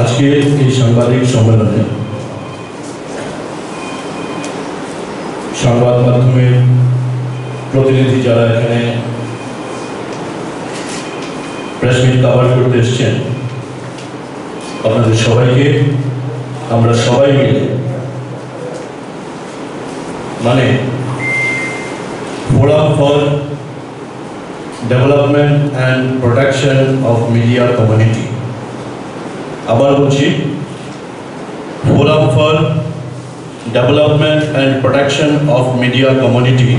আজকে এই সাংবাদিক সম্মেলনে সংবাদ মাধ্যমের প্রতিনিধি যারা এখানে প্রেস মিট কভার করতে এসেছেন, আপনাদের সবাইকে আমরা সবাই মিলে মানে forum for development and protection of media community, আবার বলছি forum for development and protection of media community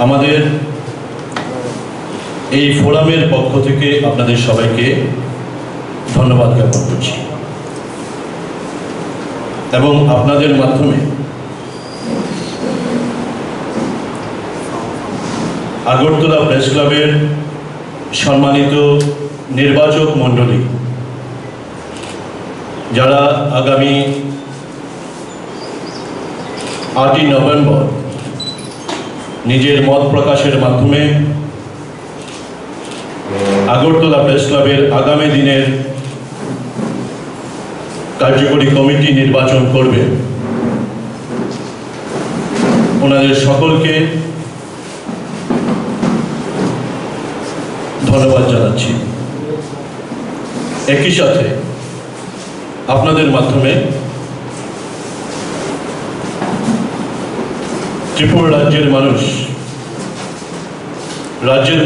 আমাদের এই ফোরামের পক্ষ থেকে আপনাদের সবাইকে ধন্যবাদ জ্ঞাপন করছি এবং আপনাদের মাধ্যমে আগরতলা প্রেস ক্লাবের সম্মানিত নির্বাচক মণ্ডলী যারা আগামী 8ই নভেম্বর নিজের মত প্রকাশের মাধ্যমে আগরতলা প্রেস ক্লাবের আগামী দিনের কার্যকরী কমিটি নির্বাচন করবে, ওনাদের সকলকে ধন্যবাদ জানাচ্ছি। একই সাথে আপনাদের মাধ্যমে ত্রিপুরা রাজ্যের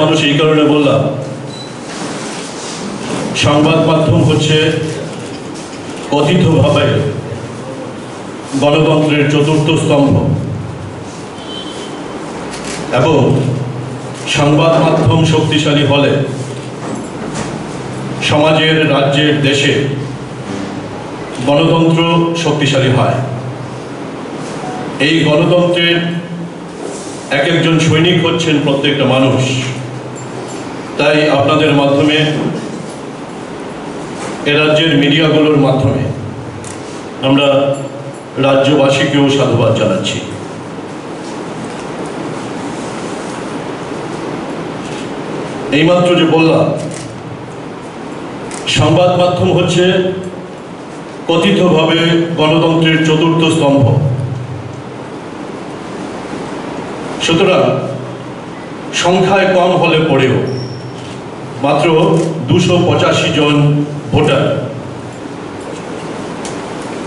মানুষ এই কারণে বললাম, সংবাদ মাধ্যম হচ্ছে কথিতভাবে গণতন্ত্রের চতুর্থ স্তম্ভ এবং সংবাদ মাধ্যম শক্তিশালী হলে সমাজের, রাজ্যের, দেশে গণতন্ত্র শক্তিশালী হয়। এই গণতন্ত্রের এক একজন সৈনিক হচ্ছেন প্রত্যেকটা মানুষ। তাই আপনাদের মাধ্যমে এ রাজ্যের মিডিয়াগুলোর মাধ্যমে আমরা রাজ্যবাসীকেও সাধুবাদ জানাচ্ছি। এইমাত্র যে বললাম, সংবাদ মাধ্যম হচ্ছে কথিতভাবে গণতন্ত্রের চতুর্থ স্তম্ভ। সুতরাং সংখ্যায় কম হলে পড়েও মাত্র 285 জন ভোটার,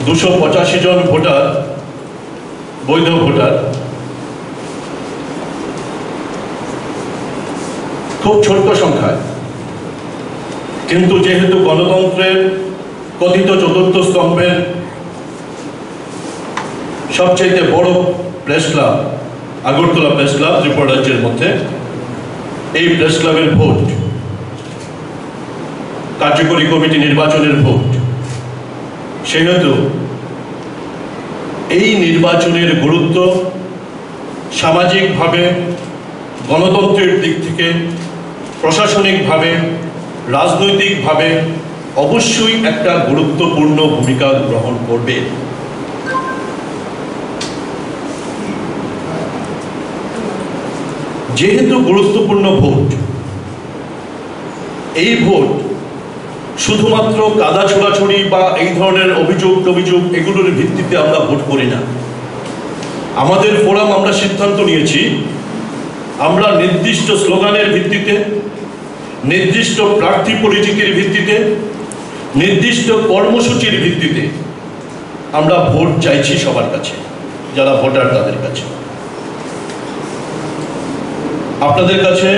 285 জন ভোটার, বৈধ ভোটার, খুব ছোট্ট সংখ্যায়, কিন্তু যেহেতু গণতন্ত্রের কথিত চতুর্থ স্তম্ভের সবচেয়ে বড় press club Agartala press club Tripura রাজ্যের মধ্যে, এই প্রেস ক্লাবের ভোট কার্যকরী কমিটি নির্বাচনের ভোট, সেহেতু এই নির্বাচনের গুরুত্ব সামাজিকভাবে, গণতন্ত্রের দিক থেকে, প্রশাসনিকভাবে, রাজনৈতিকভাবে অবশ্যই একটা গুরুত্বপূর্ণ ভূমিকা গ্রহণ করবে। যেহেতু গুরুত্বপূর্ণ ভোট, এই ভোট শুধুমাত্র কাদা ছোড়াছড়ি বা এই ধরনের অভিযোগ এগুলোর ভিত্তিতে আমরা ভোট করি না। আমাদের ফোরাম আমরা সিদ্ধান্ত নিয়েছি, আমরা নির্দিষ্ট স্লোগানের ভিত্তিতে, নির্দিষ্ট প্রার্থী পরিচিতির ভিত্তিতে, নির্দিষ্ট কর্মসূচির ভিত্তিতে আমরা ভোট চাইছি সবার কাছে, যারা ভোটার তাদের কাছে। আপনাদের কাছে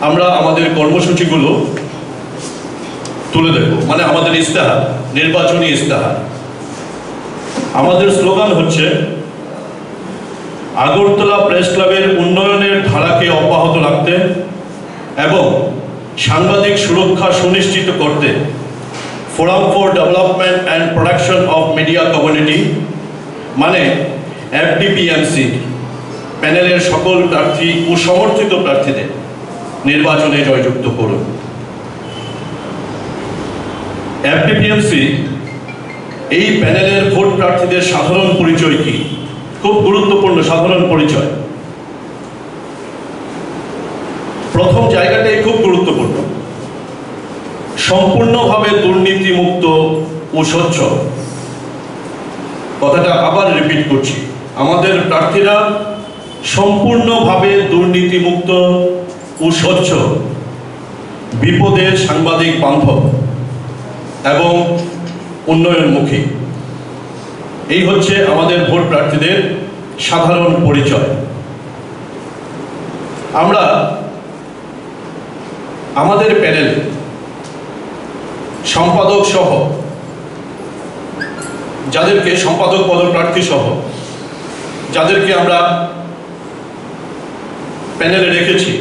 আমরা আমাদের কর্মসূচিগুলো তুলে দেব, মানে আমাদের ইস্তেহার, নির্বাচনী ইস্তেহার। আমাদের স্লোগান হচ্ছে আগরতলা প্রেস ক্লাবের উন্নয়নের ধারাকে অব্যাহত রাখতে এবং সাংবাদিক সুরক্ষা সুনিশ্চিত করতে forum for development and protection of media community মানে FDPMC প্যানেলের সকল প্রার্থী ও সমর্থিত প্রার্থীদের নির্বাচনে জয়যুক্ত করুন। FDPMC এই প্যানেলের ভোট প্রার্থীদের সাধারণ পরিচয় কি? খুব গুরুত্বপূর্ণ সাধারণ পরিচয়। প্রথম জায়গাটাই খুব গুরুত্বপূর্ণ। সম্পূর্ণভাবে দুর্নীতিমুক্ত ও স্বচ্ছ। কথাটা আবার রিপিট করছি, আমাদের প্রার্থীরা সম্পূর্ণভাবে দুর্নীতিমুক্ত ও স্বচ্ছ, বিপদের সাংবাদিক বান্ধব এবং উন্নয়নমুখী। এই হচ্ছে আমাদের ভোট প্রার্থীদের সাধারণ পরিচয়। আমরা আমাদের প্যানেলে সম্পাদক সহ যাদেরকে সম্পাদক পদপ্রার্থী সহ যাদেরকে আমরা প্যানেলে রেখেছি,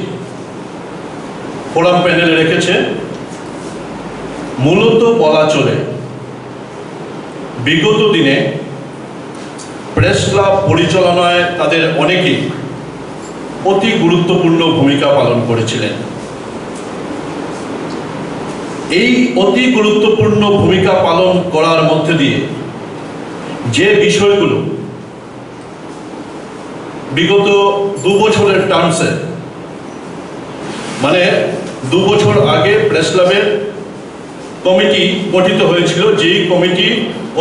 ফোরাম প্যানেলে রেখেছে, মূলত বলা চলে বিগত দিনে প্রেস ক্লাব পরিচালনায় তাদের অনেকেই অতি গুরুত্বপূর্ণ ভূমিকা পালন করেছিলেন। এই অতি গুরুত্বপূর্ণ ভূমিকা পালন করার মধ্যে দিয়ে যে বিষয়গুলো বিগত 2 বছরের টার্মসে, মানে 2 বছর আগে প্রেস ক্লাবের কমিটি গঠিত হয়েছিল, যেই কমিটি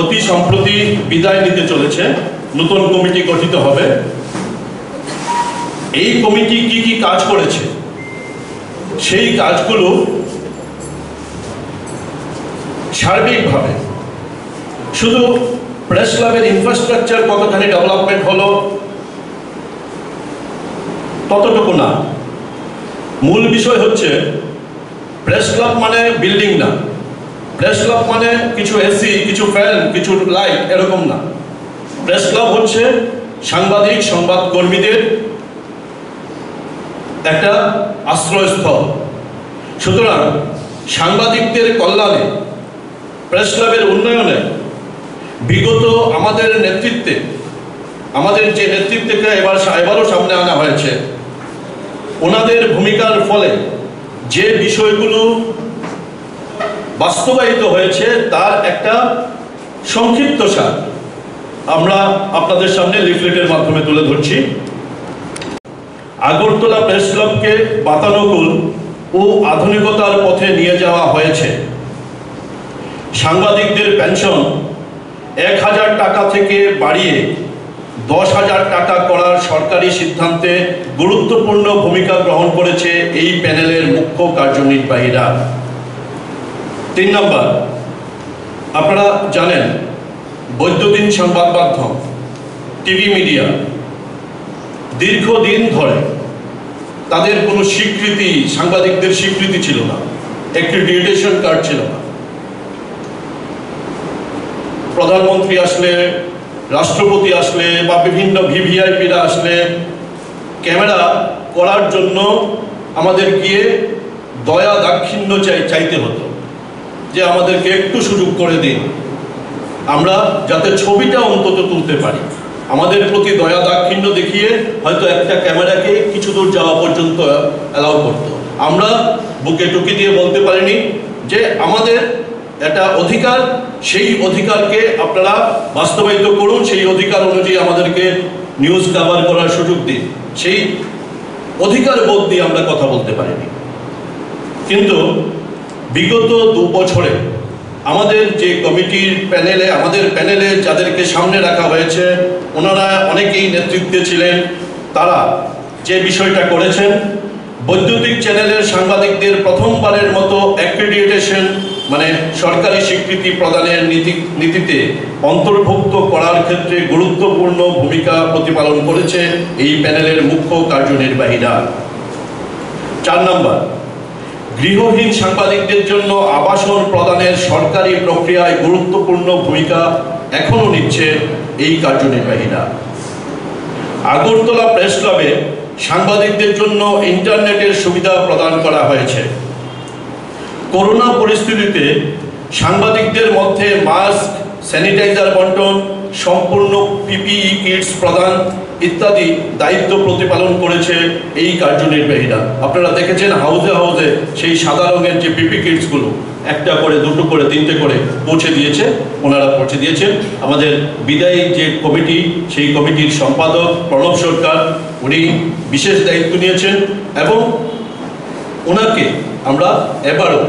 অতি সম্প্রতি বিদায় নিতে চলেছে, নতুন কমিটি গঠিত হবে। এই কমিটি কি কি কাজ করেছে, সেই কাজগুলো সার্বিকভাবে শুধু প্রেস ক্লাবের ইনফ্রাস্ট্রাকচার কতখানি ডেভেলপমেন্ট হলো ততটুকু না। মূল বিষয় হচ্ছে প্রেস ক্লাব মানে বিল্ডিং না, প্রেস ক্লাব মানে কিছু এসি, কিছু ফ্যান, কিছু লাইট, এরকম না। প্রেস ক্লাব হচ্ছে সাংবাদিক সংবাদ কর্মীদের একটা আশ্রয়স্থল। সুতরাং সাংবাদিকদের কল্যাণে, প্রেস ক্লাবের উন্নয়নে বিগত আমাদের নেতৃত্বে, আমাদের যে নেতৃত্বকে এবারও সামনে আনা হয়েছে, ওনাদের ভূমিকার ফলে যে বিষয়গুলো বাস্তবায়িত হয়েছে তার একটা সংক্ষিপ্ত সার আমরা আপনাদের সামনে লিফলেটের মাধ্যমে তুলে ধরছি। আগরতলা প্রেস ক্লাবকে বাতানুকূল ও আধুনিকতার পথে নিয়ে যাওয়া হয়েছে। সাংবাদিকদের পেনশন 1000 টাকা থেকে বাড়িয়ে 10,000 টাকা করার সরকারি সিদ্ধান্তে গুরুত্বপূর্ণ ভূমিকা গ্রহণ করেছে এই প্যানেলের মুখ্য কার্যনির্বাহীরা। 3 নম্বর, আপনারা জানেন বৈদ্যুতিন সংবাদ মাধ্যম, টিভি মিডিয়া দীর্ঘদিন ধরে তাদের কোনো স্বীকৃতি, সাংবাদিকদের স্বীকৃতি ছিল না, অ্যাক্রিডিটেশন কার্ড ছিল না। প্রধানমন্ত্রী আসলে, রাষ্ট্রপতি আসলে বা বিভিন্ন ভিভিআইপিরা আসলে ক্যামেরা করার জন্য আমাদের গিয়ে দয়া দাক্ষিণ্য চাইতে হতো যে আমাদেরকে একটু সুযোগ করে দিন, আমরা যাতে ছবিটা অন্তত তুলতে পারি। আমাদের প্রতি দয়া দাক্ষিণ্য দেখিয়ে হয়তো একটা ক্যামেরাকে কিছু দূর যাওয়া পর্যন্ত অ্যালাউ করতো। আমরা বুকে টুকি দিয়ে বলতে পারিনি যে আমাদের একটা অধিকার, সেই অধিকারকে আপনারা বাস্তবায়িত করুন, সেই অধিকার অনুযায়ী আমাদেরকে নিউজ কভার করার সুযোগ দিন। সেই অধিকার বোধ দিয়ে আমরা কথা বলতে পারিনি। কিন্তু বিগত 2 বছরে আমাদের যে কমিটির প্যানেলে, আমাদের প্যানেলে যাদেরকে সামনে রাখা হয়েছে, ওনারা অনেকেই নেতৃত্বে ছিলেন। তারা যে বিষয়টা করেছেন, বৈদ্যুতিক চ্যানেলের সাংবাদিকদের প্রথমবারের মতো অ্যাক্রিডিটেশন মানে সরকারি স্বীকৃতি প্রদানের নীতিতে অন্তর্ভুক্ত করার ক্ষেত্রে গুরুত্বপূর্ণ ভূমিকা প্রতিপালন করেছে এই প্যানেলের মুখ্য কার্যনির্বাহীরা। 4 নম্বর, গৃহহীন সাংবাদিকদের জন্য আবাসন প্রদানের সরকারি প্রক্রিয়ায় গুরুত্বপূর্ণ ভূমিকা এখনো নিচ্ছে এই কার্যনির্বাহীরা। আগরতলা প্রেস ক্লাবে সাংবাদিকদের জন্য ইন্টারনেটের সুবিধা প্রদান করা হয়েছে। করোনা পরিস্থিতিতে সাংবাদিকদের মধ্যে মাস্ক, স্যানিটাইজার বন্টন, সম্পূর্ণ পিপিই কিটস প্রদান ইত্যাদি দায়িত্ব প্রতিপালন করেছে এই কার্যনির্বাহীরা। আপনারা দেখেছেন হাউজে হাউজে সেই সাদা রঙের যে পিপি কিটসগুলো 1টা করে, 2টো করে, 3টে করে পৌঁছে দিয়েছে, ওনারা পৌঁছে দিয়েছেন। আমাদের বিদায়ী যে কমিটি, সেই কমিটির সম্পাদক প্রণব সরকার, উনি বিশেষ দায়িত্ব নিয়েছেন এবং ওনাকে আমরা এবারও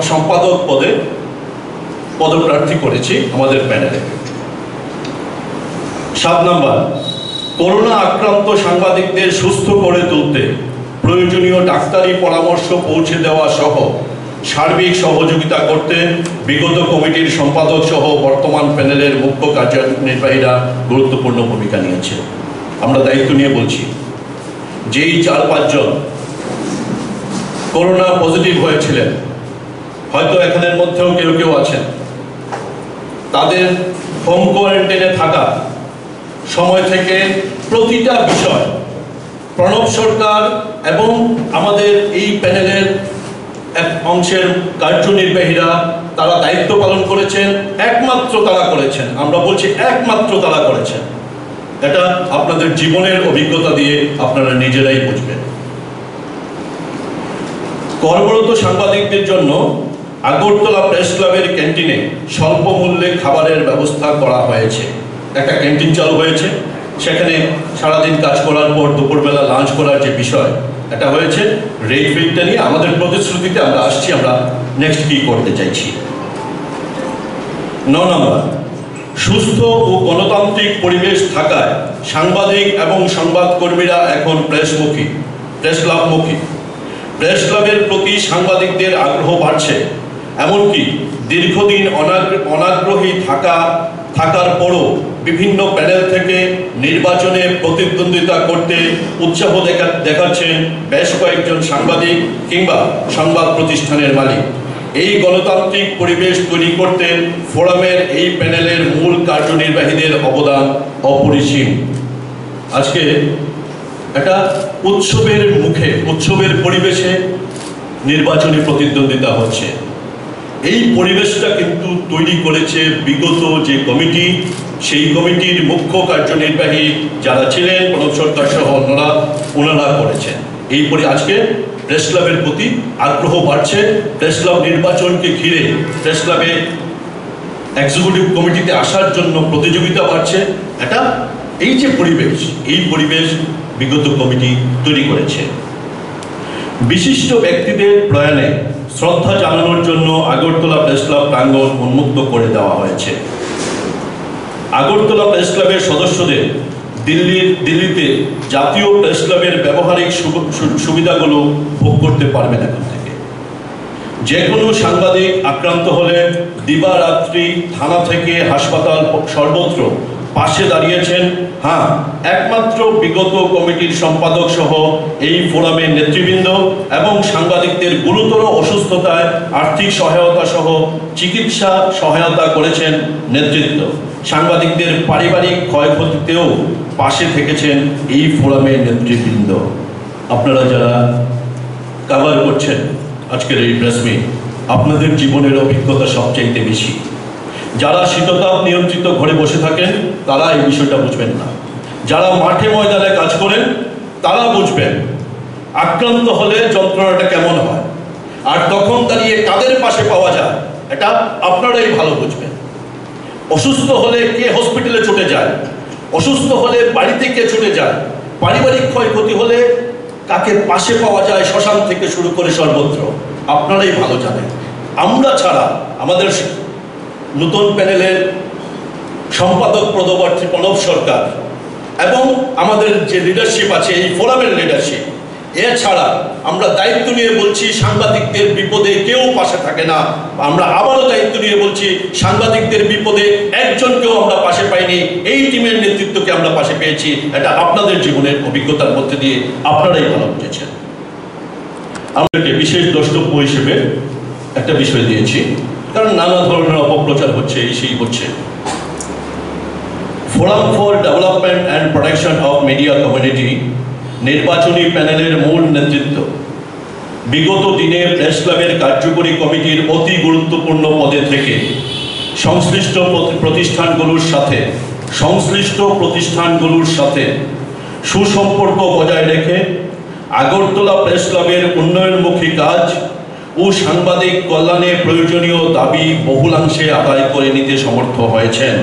সম্পাদক পদে পদপ্রার্থী করেছি আমাদের প্যানেলে। 7 নম্বর, করোনা আক্রান্ত সাংবাদিকদের সুস্থ করে তুলতে প্রয়োজনীয় ডাক্তারি পরামর্শ পৌঁছে দেওয়া সহ সার্বিক সহযোগিতা করতে বিগত কমিটির সম্পাদক সহ বর্তমান প্যানেলের মুখ্য কার্যনির্বাহীরা গুরুত্বপূর্ণ ভূমিকা নিয়েছে। আমরা দায়িত্ব নিয়ে বলছি, যেই 4-5 জন করোনা পজিটিভ হয়েছিলেন, হয়তো এখানের মধ্যেও কেউ কেউ আছেন, তাদের হোম কোয়ারেন্টাইনে থাকা সময় থেকে প্রতিটা বিষয় প্রণব সরকার এবং আমাদের এই প্যানেলের এক অংশের কার্যনির্বাহীরা তারা দায়িত্ব পালন করেছেন। একমাত্র তারা করেছেন, আমরা বলছি একমাত্র তারা করেছেন। এটা আপনাদের জীবনের অভিজ্ঞতা দিয়ে আপনারা নিজেরাই বুঝবেন। কর্মরত সাংবাদিকদের জন্য আগরতলা প্রেস ক্লাবের ক্যান্টিনে স্বল্প মূল্যে খাবারের ব্যবস্থা করা হয়েছে। একটা ক্যান্টিন চালু হয়েছে, সেখানে সারাদিন কাজ করার পর দুপুরবেলা লাঞ্চ করার যে বিষয় এটা হয়েছে, রেট ফিটটা নিয়ে আমাদের প্রতিশ্রুতিতে আমরা আসছি, আমরা নেক্সট কি করতে চাইছি। 9 নম্বর, সুস্থ ও গণতান্ত্রিক পরিবেশ থাকায় সাংবাদিক এবং সংবাদকর্মীরা এখন প্রেস ক্লাবমুখী। প্রেস ক্লাবের প্রতি সাংবাদিকদের আগ্রহ বাড়ছে, এমনকি দীর্ঘদিন অনাগ্রহী থাকার পরও বিভিন্ন প্যানেল থেকে নির্বাচনে প্রতিদ্বন্দ্বিতা করতে উৎসাহ দেখাচ্ছেন বেশ কয়েকজন সাংবাদিক কিংবা সংবাদ প্রতিষ্ঠানের মালিক। এই গণতান্ত্রিক পরিবেশ তৈরি করতে ফোরামের এই প্যানেলের মূল কার্যনির্বাহীদের অবদান অপরিসীম। আজকে একটা উৎসবের পরিবেশে নির্বাচনী প্রতিদ্বন্দ্বিতা হচ্ছে। এই পরিবেশটা কিন্তু তৈরি করেছে বিগত যে কমিটি, সেই কমিটির মুখ্য কার্যনির্বাহী যারা ছিলেন প্রণব সরকার সহ ওনারা করেছেন। এই আজকে প্রেস ক্লাবের প্রতি আগ্রহ বাড়ছে। প্রেস ক্লাব নির্বাচনকে ঘিরে প্রেস ক্লাবে এক্সিকিউটিভ কমিটিতে আসার জন্য প্রতিযোগিতা বাড়ছে। এটা এই যে পরিবেশ, এই পরিবেশ বিগত কমিটি তৈরি করেছে। বিশিষ্ট ব্যক্তিদের প্রয়াণে শ্রদ্ধা জানানোর জন্য আগরতলা প্রেস ক্লাব প্রাঙ্গণ উন্মুক্ত করে দেওয়া হয়েছে। আগরতলা প্রেস ক্লাবের সদস্যদের দিল্লিতে জাতীয় প্রেস ক্লাবের ব্যবহারিক সুবিধাগুলো ভোগ করতে পারবেন এখন থেকে। যে কোনো সাংবাদিক আক্রান্ত হলে দিবারাত্রি থানা থেকে হাসপাতাল সর্বত্র পাশে দাঁড়িয়েছেন। হ্যাঁ, একমাত্র বিগত কমিটির সম্পাদক সহ এই ফোরামের নেতৃবৃন্দ এবং সাংবাদিকদের গুরুতর অসুস্থতায় আর্থিক সহায়তা সহ চিকিৎসা সহায়তা করেছেন নেতৃত্ব। সাংবাদিকদের পারিবারিক ক্ষয়ক্ষতিতেও পাশে থেকেছেন এই ফোরামের নেতৃবৃন্দ। আপনারা যারা কভার করছেন আজকের এই প্রেস মিট, আপনাদের জীবনের অভিজ্ঞতা সবচাইতে বেশি। যারা শীততাপ নিয়ন্ত্রিত ঘরে বসে থাকেন তারা এই বিষয়টা বুঝবেন না। যারা মাঠে ময়দানে কাজ করেন তারা বুঝবেন আক্রান্ত হলে যন্ত্রণাটা কেমন হয়, আর তখন দাঁড়িয়ে কাদের পাশে পাওয়া যায় এটা আপনারাই ভালো বুঝবেন। অসুস্থ হলে কে হসপিটালে ছুটে যায়, অসুস্থ হলে বাড়িতে কে ছুটে যায়, পারিবারিক ক্ষয়ক্ষতি হলে কাকে পাশে পাওয়া যায়, শ্মশান থেকে শুরু করে সর্বত্র আপনারাই ভালো জানেন। আমরা ছাড়া আমাদের নতুন প্যানেলের সম্পাদক পদপ্রার্থী প্রণব সরকার এবং আমাদের যে লিডারশিপ আছে এই ফোরামের লিডারশিপ, এছাড়া আমরা দায়িত্ব নিয়ে বলছি সাংবাদিকদের বিপদে কেউ পাশে থাকে না। আমরা আবারও দায়িত্ব নিয়ে বলছি সাংবাদিকদের বিপদে একজনকেও আমরা পাশে পাইনি। এই টিমের নেতৃত্বকে আমরা পাশে পেয়েছি। এটা আপনাদের জীবনের অভিজ্ঞতার মধ্যে দিয়ে আপনারাই ভালো বুঝেছেন। আমাদেরকে বিশেষ দ্রষ্টব্য হিসেবে একটা বিষয় দিয়েছি, কারণ নানা ধরনের অপপ্রচার হচ্ছে, এই হচ্ছে। Forum for development and protection of media community নির্বাচনী প্যানেলের মূল নেতৃত্ব বিগত দিনে প্রেস ক্লাবের কার্যকরী কমিটির অতি গুরুত্বপূর্ণ পদে থেকে সংশ্লিষ্ট প্রতিষ্ঠানগুলোর সাথে সুসম্পর্ক বজায় রেখে আগরতলা প্রেস ক্লাবের উন্নয়নমুখী কাজ ও সাংবাদিক কল্যাণে প্রয়োজনীয় দাবি বহুলাংশে আদায় করে নিতে সমর্থ হয়েছেন।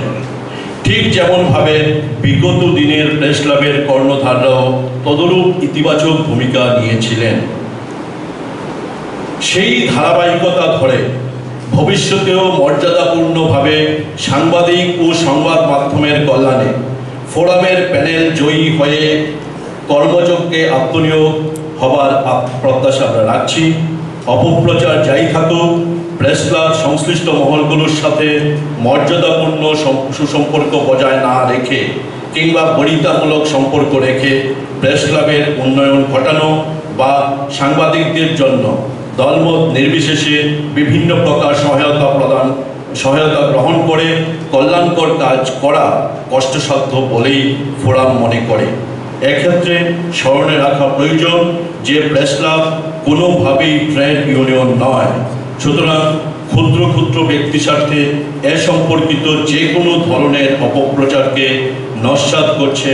ঠিক যেমনভাবে বিগত দিনের প্রেস ক্লাবের কর্ণধাররাও তদরূপ ইতিবাচক ভূমিকা নিয়েছিলেন। সেই ধারাবাহিকতা ধরে ভবিষ্যতেও মর্যাদাপূর্ণভাবে সাংবাদিক ও সংবাদ মাধ্যমের কল্যাণে ফোরামের প্যানেল জয়ী হয়ে কর্মযজ্ঞে আত্মনিয়োগ হবার প্রত্যাশা আমরা রাখছি। অপপ্রচার যাই থাকুক, প্রেস ক্লাব সংশ্লিষ্ট মহলগুলোর সাথে মর্যাদাপূর্ণ সুসম্পর্ক বজায় না রেখে কিংবা বনিতামূলক সম্পর্ক রেখে প্রেস ক্লাবের উন্নয়ন ঘটানো বা সাংবাদিকদের জন্য দলমত নির্বিশেষে বিভিন্ন প্রকার সহায়তা গ্রহণ করে কল্যাণকর কাজ করা কষ্টসাধ্য বলেই ফোরাম মনে করে। এক্ষেত্রে স্মরণে রাখা প্রয়োজন যে প্রেস ক্লাব কোনোভাবেই ট্রেড ইউনিয়ন নয়। সুতরাং ক্ষুদ্র ক্ষুদ্র ব্যক্তি স্বার্থে এ সম্পর্কিত যে কোনো ধরনের অপপ্রচারকে নস্যাৎ করছে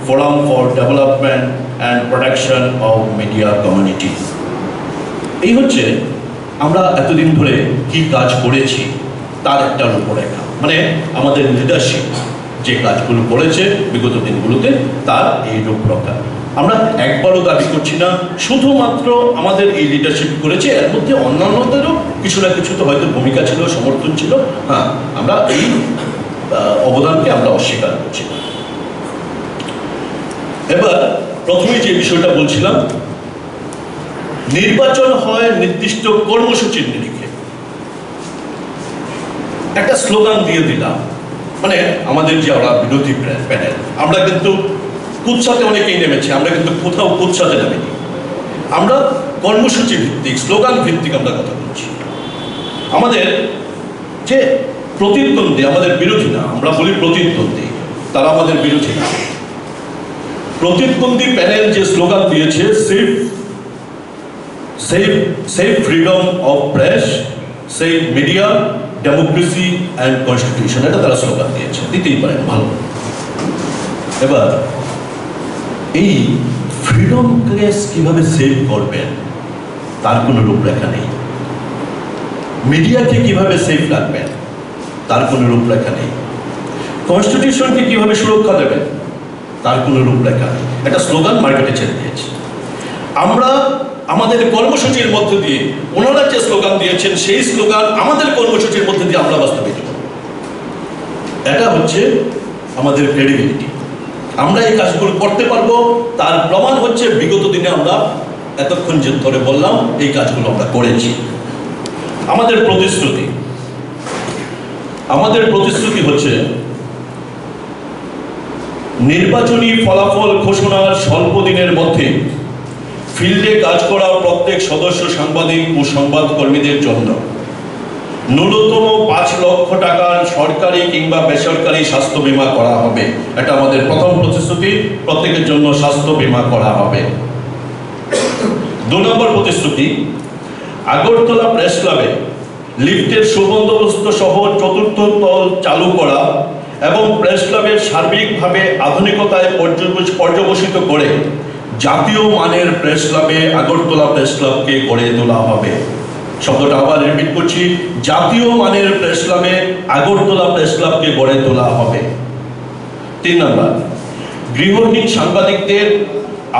forum for development and protection of media community. এই হচ্ছে আমরা এতদিন ধরে কি কাজ করেছি তার একটা রূপরেখা, মানে আমাদের লিডারশিপ যে কাজগুলো করেছে বিগত দিনগুলোতে তার এই রূপরেখা। আমরা একবারও দাবি করছি না শুধুমাত্র আমাদের এই লিডারশিপ করেছে, এর মধ্যে অন্যান্যদেরও কিছু না কিছু তো হয়তো ভূমিকা ছিল, সমর্থন ছিল। হ্যাঁ, আমরা এই অবদানকে আমরা অস্বীকার করছি না। এবার প্রথমেই যে বিষয়টা বলছিলাম, নির্বাচন হয় নির্দিষ্ট কর্মসূচির নিরিখে। একটা স্লোগান দিয়ে দিলাম, মানে আমাদের যে ওরা বিরোধী প্যানেল, আমরা কিন্তু কুৎসাতে অনেকেই নেমেছে, আমরা কিন্তু কোথাও কুৎসাতে নামিনি। আমরা কর্মসূচি ভিত্তিক, স্লোগান ভিত্তিক আমরা কথা বলছি। আমাদের যে প্রতিদ্বন্দ্বী, আমাদের বিরোধী না, আমরা বলি প্রতিদ্বন্দ্বী, তারা আমাদের বিরোধী না। প্রতিদ্বন্দ্বী প্যানেল যে স্লোগান দিয়েছে, save freedom of press, save media, democracy and constitution, এটা তারা স্লোগান দিয়েছে, দিতেই পারেন, ভালো। এবার এই ফ্রিডমকে কিভাবে সেভ করবেন তার কোনো রূপরেখা নেই। মিডিয়াকে কিভাবে সেফ রাখবেন তার কোনো রূপরেখা নেই। কনস্টিটিউশনকে কিভাবে সুরক্ষা দেবেন তার কোনো রূপরেখা নেই। একটা স্লোগান মার্কেটে ছেড়ে দিয়েছে। আমরা আমাদের কর্মসূচির মধ্যে দিয়ে, ওনারা যে স্লোগান দিয়েছেন সেই স্লোগান আমাদের কর্মসূচির মধ্যে দিয়ে আমরা বাস্তবায়িত করব। এটা হচ্ছে আমাদের ক্রেডিবিলিটি। আমরা এই কাজগুলো করতে পারবো, তার প্রমাণ হচ্ছে বিগত দিনে আমরা এতক্ষণ যে ধরে বললাম এই কাজগুলো আমরা করেছি। আমাদের প্রতিশ্রুতি হচ্ছে নির্বাচনী ফলাফল ঘোষণার স্বল্প দিনের মধ্যে ফিল্ডে কাজ করা প্রত্যেক সদস্য সাংবাদিক ও সংবাদকর্মীদের জন্য ন্যূনতম 5 লক্ষ টাকার সরকারি কিংবা বেসরকারি স্বাস্থ্য বীমা করা হবে। এটা আমাদের প্রথম প্রতিশ্রুতি, প্রত্যেকের জন্য স্বাস্থ্য বীমা করা হবে। 2 নম্বর প্রতিশ্রুতি, আগরতলা প্রেস ক্লাবে লিফটের সুবন্দোবস্ত সহ 4র্থ তল চালু করা এবং প্রেস ক্লাবের সার্বিকভাবে আধুনিকতায় পর্যবসিত করে জাতীয় মানের প্রেস ক্লাবে আগরতলা প্রেস ক্লাবকে গড়ে তোলা হবে। শব্দটা আবার রিপিট করছি, জাতীয় মানের প্রেস ক্লাবে আগরতলা প্রেস ক্লাবকে গড়ে তোলা হবে। 3 নম্বর, গৃহহীন সাংবাদিকদের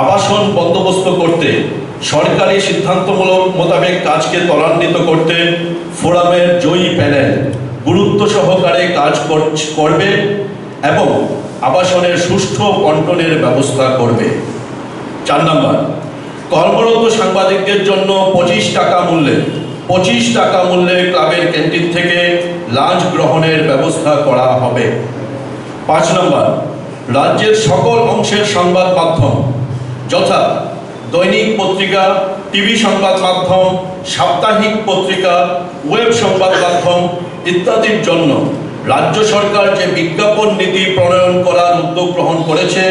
আবাসন বন্দোবস্ত করতে সরকারি সিদ্ধান্তমূলক মোতাবেক কাজকে ত্বরান্বিত করতে ফোরামের জয়ী প্যানেল গুরুত্ব সহকারে কাজ করবে এবং আবাসনের সুষ্ঠু বন্টনের ব্যবস্থা করবে। 4 নম্বর, কর্মরত সাংবাদিকদের জন্য 25 টাকা মূল্যে ক্লাবের ক্যান্টিন থেকে লাঞ্চ গ্রহণের ব্যবস্থা করা হবে। 5 নম্বর, রাজ্যের সকল অংশের সংবাদ মাধ্যম যথা দৈনিক পত্রিকা, টিভি সংবাদ মাধ্যম, সাপ্তাহিক পত্রিকা, ওয়েব সংবাদ মাধ্যম ইত্যাদির জন্য রাজ্য সরকার যে বিজ্ঞাপন নীতি প্রণয়ন করার উদ্যোগ গ্রহণ করেছে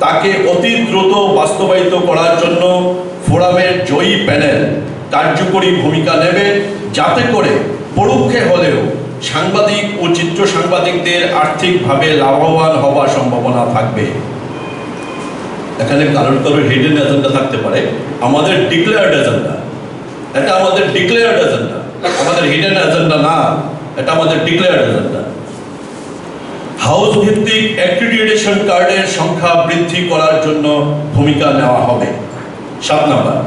তাকে অতি দ্রুত বাস্তবায়িত করার জন্য ফোরামের জয়ী প্যানেল কার্যকরী ভূমিকা নেবে, যাতে করে পরোক্ষে হলেও সাংবাদিক ও চিত্র সাংবাদিকদের আর্থিকভাবে লাভবান হওয়ার সম্ভাবনা থাকবে। এখানে কারোর হিডেন এজেন্ডা থাকতে পারে, আমাদের ডিক্লেয়ার্ড এজেন্ডা, এটা আমাদের ডিক্লেয়ার্ড এজেন্ডা, আমাদের হিডেন এজেন্ডা না, এটা আমাদের ডিক্লেয়ার্ড এজেন্ডা। হাউস ভিত্তিক অ্যাক্রিডিটেশন কার্ডের সংখ্যা বৃদ্ধি করার জন্য ভূমিকা নেওয়া হবে। 7 নম্বর,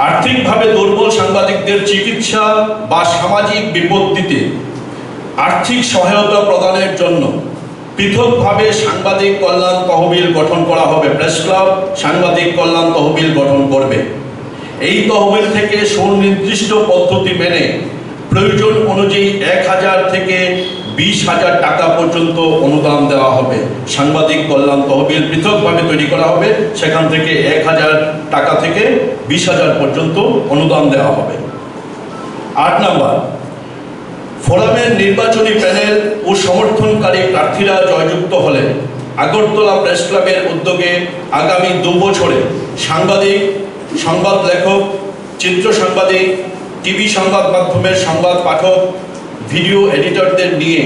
আর্থিকভাবে দুর্বল সাংবাদিকদের চিকিৎসা বা সামাজিক বিপত্তিতে আর্থিক সহায়তা প্রদানের জন্য পৃথকভাবে সাংবাদিক কল্যাণ তহবিল গঠন করা হবে। প্রেস ক্লাব সাংবাদিক কল্যাণ তহবিল গঠন করবে। এই তহবিল থেকে সুনির্দিষ্ট পদ্ধতি মেনে প্রয়োজন অনুযায়ী 1000 থেকে 20,000 টাকা পর্যন্ত অনুদান দেওয়া হবে। সাংবাদিক কল্যাণ তহবিল পৃথকভাবে তৈরি করা হবে, সেখান থেকে 1000 টাকা থেকে 20,000 পর্যন্ত অনুদান দেওয়া হবে। 8 নম্বর, ফোরামের নির্বাচনী প্যানেল ও সমর্থনকারী প্রার্থীরা জয়যুক্ত হলে আগরতলা প্রেস ক্লাবের উদ্যোগে আগামী 2 বছরে সাংবাদিক, সংবাদ লেখক, চিত্র সাংবাদিক, টিভি সংবাদ মাধ্যমের সংবাদ পাঠক, ভিডিও এডিটরদের নিয়ে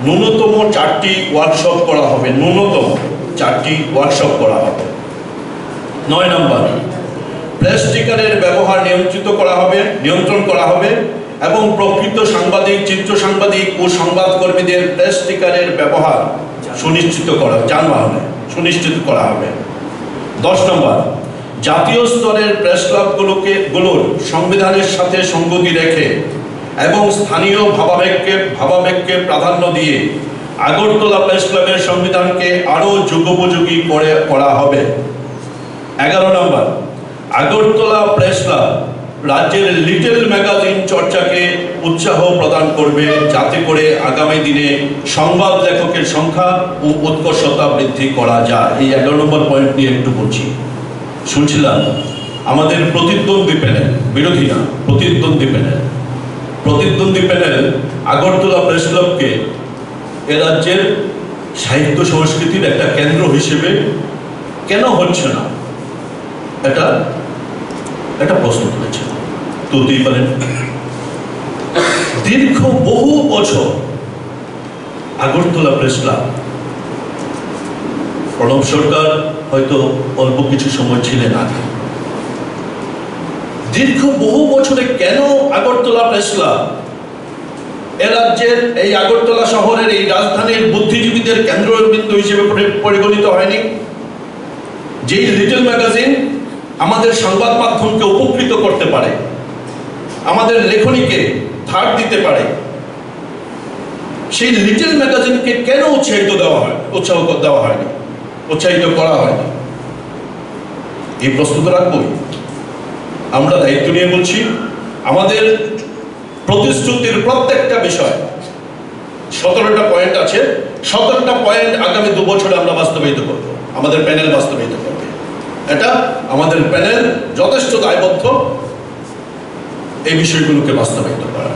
ন্যূনতম 4টি ওয়ার্কশপ করা হবে। ন্যূনতম 4টি ওয়ার্কশপ করা হবে। 9 নম্বর, প্রেস স্টিকারের ব্যবহার নিয়ন্ত্রণ করা হবে এবং প্রকৃত সাংবাদিক, চিত্র সাংবাদিক ও সংবাদকর্মীদের প্রেস স্টিকারের ব্যবহার সুনিশ্চিত করা হবে। 10 নম্বর, জাতীয় স্তরের প্রেস ক্লাবগুলোর সংবিধানের সাথে সঙ্গতি রেখে এবং স্থানীয় ভাবাবেগকে প্রাধান্য দিয়ে আগরতলা প্রেস ক্লাবের সংবিধানকে আরও যুগোপযোগী করা হবে। 11 নম্বর, আগরতলা প্রেস ক্লাব রাজ্যের লিটল ম্যাগাজিন চর্চাকে উৎসাহ প্রদান করবে, যাতে করে আগামী দিনে সংবাদ লেখকের সংখ্যা ও উৎকর্ষতা বৃদ্ধি করা যায়। এই 11 নম্বর পয়েন্ট নিয়ে একটু বলছি। শুনছিলাম আমাদের প্রতিদ্বন্দ্বী প্যানেল, বিরোধী না, প্রতিদ্বন্দ্বী প্যানেল আগরতলা প্রেস ক্লাবকে এ রাজ্যের সাহিত্য সংস্কৃতির একটা কেন্দ্র হিসেবে কেন হচ্ছে না, এটা প্রশ্ন তুলেছে। তুলতেই পারেন। দীর্ঘ বহু বছর আগরতলা প্রেস ক্লাব, প্রণব সরকার হয়তো অল্প কিছু সময় ছিলেন আগে, দীর্ঘ বহু বছরে কেন আগরতলা প্রেস ক্লাব এ রাজ্যের, এই আগরতলা শহরের, এই রাজধানীর বুদ্ধিজীবীদের কেন্দ্রবিন্দু হিসেবে পরিগণিত হয়নি? যেই লিটল ম্যাগাজিন আমাদের সংবাদ মাধ্যমকে উপকৃত করতে পারে, আমাদের লেখনীকে ধার দিতে পারে, সেই লিটল ম্যাগাজিনকে কেন উৎসাহিত করা হয়নি? এই প্রশ্ন তো রাখবই। আমরা দায়িত্ব নিয়ে বলছি, আমাদের প্রতিশ্রুতির প্রত্যেকটা বিষয় 17টা পয়েন্ট আছে, 17টা পয়েন্ট আগামী 2 বছরে আমরা বাস্তবায়িত করব, আমাদের প্যানেল বাস্তবায়িত করবে। এটা আমাদের প্যানেল যথেষ্ট দায়বদ্ধ এই বিষয়গুলোকে বাস্তবায়িত করা।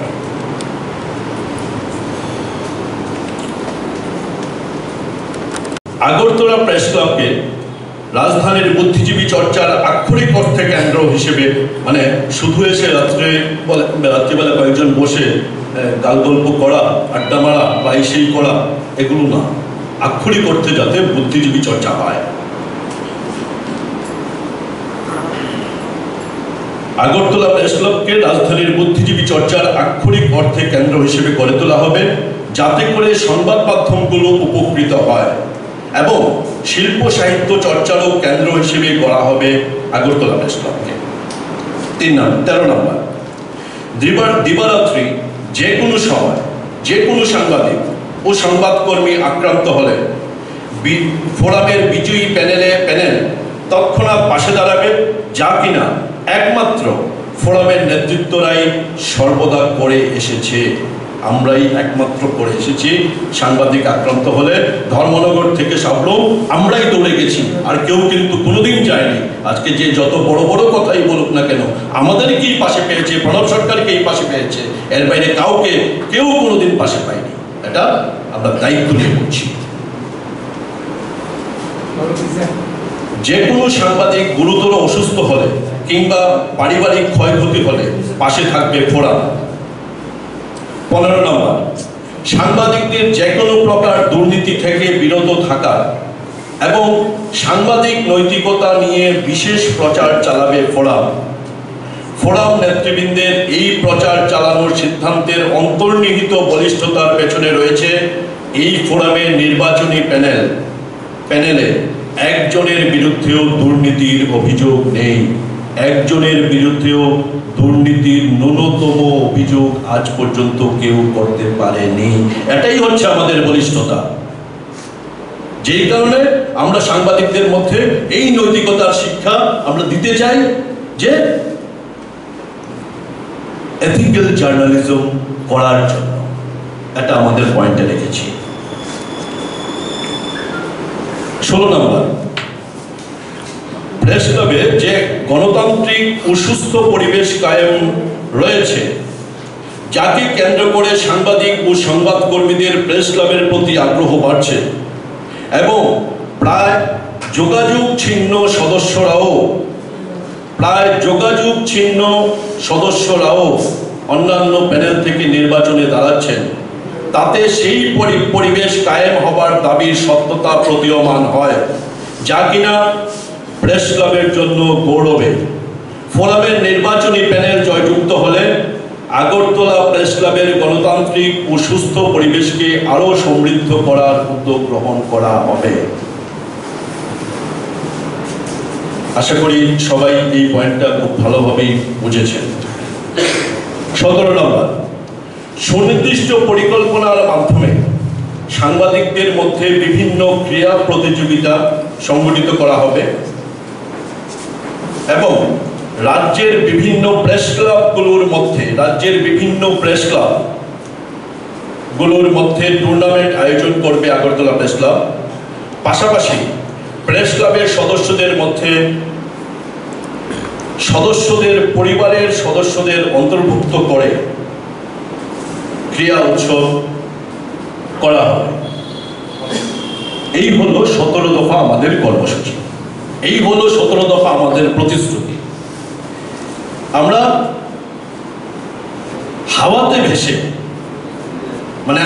আগরতলা প্রেস ক্লাবকে রাজধানীর বুদ্ধিজীবী চর্চার আক্ষরিক অর্থে কেন্দ্র হিসেবে, মানে শুধু এসে রাত্রিবেলা কয়েকজন বসে গাল গল্প করা, আড্ডা মারা বা সেই করা, এগুলো না, আক্ষরিক অর্থে যাতে বুদ্ধিজীবী চর্চা হয়। আগরতলা প্রেস ক্লাবকে রাজধানীর বুদ্ধিজীবী চর্চার আক্ষরিক অর্থে কেন্দ্র হিসেবে গড়ে তোলা হবে, যাতে করে সংবাদ মাধ্যমগুলো উপকৃত হয় এবং শিল্প সাহিত্য চর্চারও কেন্দ্র হিসেবে গড়া হবে আগরতলা প্রেস ক্লাবকে। 13 নম্বর, দিবারাত্রি যে কোনো সময় যে কোনো সাংবাদিক ও সংবাদকর্মী আক্রান্ত হলে ফোরামের বিজয়ী প্যানেল তৎক্ষণাৎ পাশে দাঁড়াবে, যা কিনা একমাত্র ফোরামের নেতৃত্বরাই সর্বদা করে এসেছে। আমরাই একমাত্র করে এসেছি। সাংবাদিক আক্রান্ত হলে ধর্মনগর থেকে সাবলম আমরাই দৌড়ে গেছি, আর কেউ কিন্তু কোনোদিন যায়নি। আজকে যে যত বড় বড় কথাই বলুক না কেন, আমাদেরকেই পাশে পেয়েছে, প্রণব সরকারকেই পাশে পেয়েছে, এর বাইরে কেউ কোনোদিন পাশে পায়নি। এটা আমরা দায়িত্ব নিয়ে বলছি। যে কোনো সাংবাদিক গুরুতর অসুস্থ হলে কিংবা পারিবারিক ক্ষয়ক্ষতি হলে পাশে থাকবে ফোরাম। 15 নম্বর, সাংবাদিকদের যে কোনো প্রকার দুর্নীতি থেকে বিরত থাকা এবং সাংবাদিক নৈতিকতা নিয়ে বিশেষ প্রচার চালাবে ফোরাম। ফোরাম নেতৃবৃন্দের এই প্রচার চালানোর সিদ্ধান্তের অন্তর্নিহিত বলিষ্ঠতার পেছনে রয়েছে এই ফোরামের নির্বাচনী প্যানেলে একজনের বিরুদ্ধেও দুর্নীতির অভিযোগ নেই। একজনের বিরুদ্ধেও দুর্নীতির ন্যূনতম অভিযোগ আজ পর্যন্ত কেউ করতে পারেনি। এটাই হচ্ছে আমাদের বলিষ্ঠতা। যেই কারণে আমরা সাংবাদিকদের মধ্যে এই নৈতিকতার শিক্ষা আমরা দিতে চাই যে এথিক্যাল জার্নালিজম করার জন্য। এটা আমাদের পয়েন্টে রেখেছি। 16 নম্বর, প্রেস ক্লাবে যে গণতান্ত্রিক ও সুস্থ পরিবেশ কায়েম রয়েছে, যাকে কেন্দ্র করে সাংবাদিক ও সংবাদকর্মীদের প্রেস ক্লাবের প্রতি আগ্রহ বাড়ছে এবং প্রায় যোগাযোগ ছিন্ন সদস্যরাও অন্যান্য প্যানেল থেকে নির্বাচনে দাঁড়াচ্ছেন, তাতে সেই পরিবেশ কায়েম হবার দাবির সত্যতা প্রতীয়মান হয়, যা কিনা প্রেস ক্লাবের জন্য গৌরবের। ফোরামের নির্বাচনী প্যানেল জয়যুক্ত হলে আগরতলা প্রেস ক্লাবের গণতান্ত্রিক ও সুস্থ পরিবেশকে আরো সমৃদ্ধ করার উদ্যোগ গ্রহণ করা হবে। আশা করি সবাই এই পয়েন্টটা খুব ভালোভাবেই বুঝেছেন। 17 নম্বর, সুনির্দিষ্ট পরিকল্পনার মাধ্যমে সাংবাদিকদের মধ্যে বিভিন্ন ক্রীড়া প্রতিযোগিতা সংগঠিত করা হবে এবং রাজ্যের বিভিন্ন প্রেস ক্লাবগুলোর মধ্যে টুর্নামেন্ট আয়োজন করবে আগরতলা প্রেস ক্লাব। পাশাপাশি প্রেস ক্লাবের সদস্যদের মধ্যে পরিবারের সদস্যদের অন্তর্ভুক্ত করে ক্রীড়া উৎসব করা হবে। এই হলো 17 দফা আমাদের কর্মসূচি, এই হলো 17 দফা আমাদের প্রতিশ্রুতি। আমরা হাওয়াতে ভেসে, মানে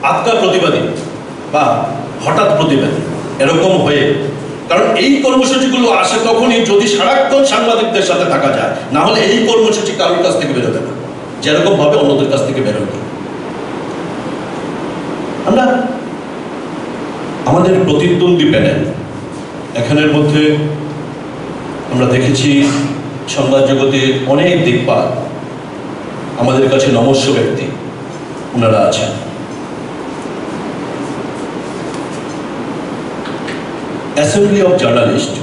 আটকা প্রতিবাদী বা হঠাৎ প্রতিবাদী এরকম হয়ে, কারণ এই কর্মসূচিগুলো আসে তখনই যদি সারাক্ষণ সাংবাদিকদের সাথে থাকা যায়, না হলে এই কর্মসূচি কারোর কাছ থেকে বেরোবে না, যেরকম ভাবে অন্যদের কাছ থেকে বেরোবে। আমরা আমাদের প্রতিদ্বন্দ্বী প্যানেল, এখানের মধ্যে আমরা দেখেছি সংবাদ জগতে অনেক দিকপাল, আমাদের কাছে নমস্য ব্যক্তি ওনারা আছেন। অ্যাসেম্বলি অফ জার্নালিস্ট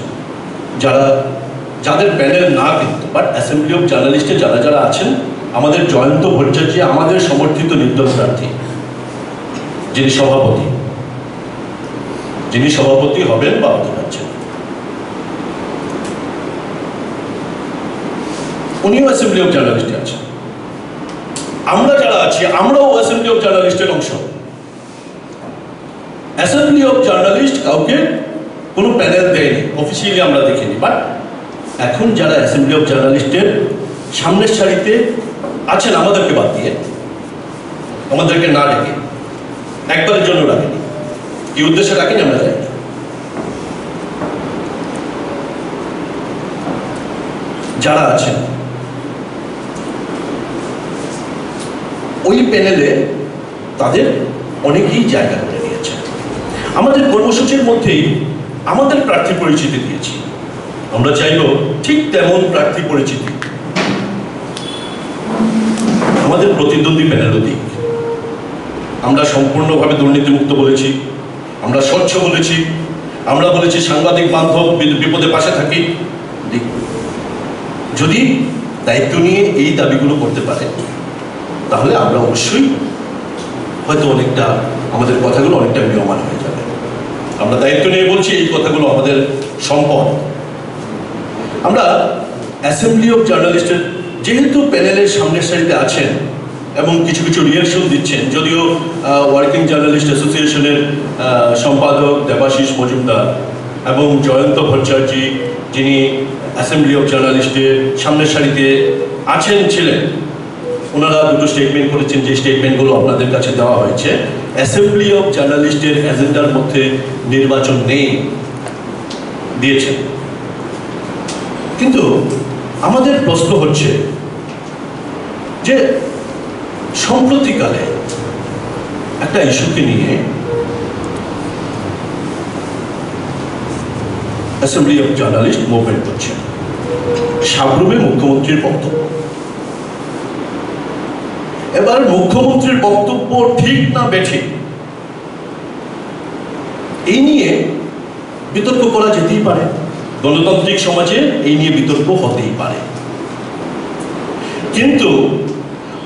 যাদের প্যানেল না, কিন্তু বাট অ্যাসেম্বলি অফ জার্নালিস্টে যারা আছেন, আমাদের জয়ন্ত ভট্টাচার্য আমাদের সমর্থিত নির্দল প্রার্থী, যিনি সভাপতি হবেন বা হতে যাচ্ছেন, উনিও অ্যাসেম্বলি অফ জার্নালিস্টে আছেন। আমরা যারা আছি আমরাও অ্যাসেম্বলি অফ জার্নালিস্টের অংশ। অ্যাসেম্বলি অফ জার্নালিস্ট কাউকে কোনো প্যানেল দেয়নি, অফিসিয়ালি আমরা দেখিনি, বাট এখন যারা অ্যাসেম্বলি অফ জার্নালিস্টের সামনের সারিতে আছেন, আমাদেরকে বাদ দিয়ে, আমাদেরকে না ডেকে, একবারের জন্য রাখেনি, কি উদ্দেশ্যে রাখেনি আমরা জানি না। যারা আছেন ওই প্যানেলে তাদের অনেকেই জায়গা করে নিয়েছে। আমাদের কর্মসূচির মধ্যেই আমাদের প্রার্থী পরিচিতি দিয়েছি, আমরা চাইব ঠিক তেমন প্রার্থী পরিচিতি আমাদের প্রতিদ্বন্দ্বী প্যানেলও দিক। আমরা সম্পূর্ণভাবে দুর্নীতিমুক্ত বলেছি, আমরা স্বচ্ছ বলেছি, আমরা বলেছি সাংবাদিক বান্ধব, বিপদে পাশে থাকি। যদি দায়িত্ব নিয়ে এই দাবিগুলো করতে পারে তাহলে আমরা অবশ্যই হয়তো অনেকটা আমাদের কথাগুলো অনেকটা নিয়মান হয়ে যাবে। আমরা দায়িত্ব নিয়ে বলছি, এই কথাগুলো আমাদের সম্পদ। আমরা অ্যাসেম্বলি অফ জার্নালিস্টের যেহেতু প্যানেলের সামনের সারিতে আছেন এবং কিছু কিছু রিয়াকশন দিচ্ছেন, যদিও ওয়ার্কিং জার্নালিস্ট অ্যাসোসিয়েশনের সম্পাদক দেবাশিস মজুমদার এবং জয়ন্ত ভট্টাচার্য, যিনি অ্যাসেম্বলি অফ জার্নালিস্টের সামনের সারিতে ছিলেন, ওনারা দুটো স্টেটমেন্ট করেছেন, যে স্টেটমেন্টগুলো আপনাদের কাছে দেওয়া হয়েছে। অ্যাসেম্বলি অফ জার্নালিস্টের এজেন্ডার মধ্যে নির্বাচন নেই দিয়েছেন। কিন্তু আমাদের প্রশ্ন হচ্ছে যে সম্প্রতিকালে একটা ইস্যুকে নিয়ে অ্যাসেম্বলি অফ জার্নালিস্ট মুভমেন্ট করছেন। সাবরুমে মুখ্যমন্ত্রীর বক্তব্য। এবার মুখ্যমন্ত্রীর বক্তব্য ঠিক না বেঠিক এই নিয়ে বিতর্ক করা যেতেই পারে, গণতান্ত্রিক সমাজে এই নিয়ে বিতর্ক হতেই পারে, কিন্তু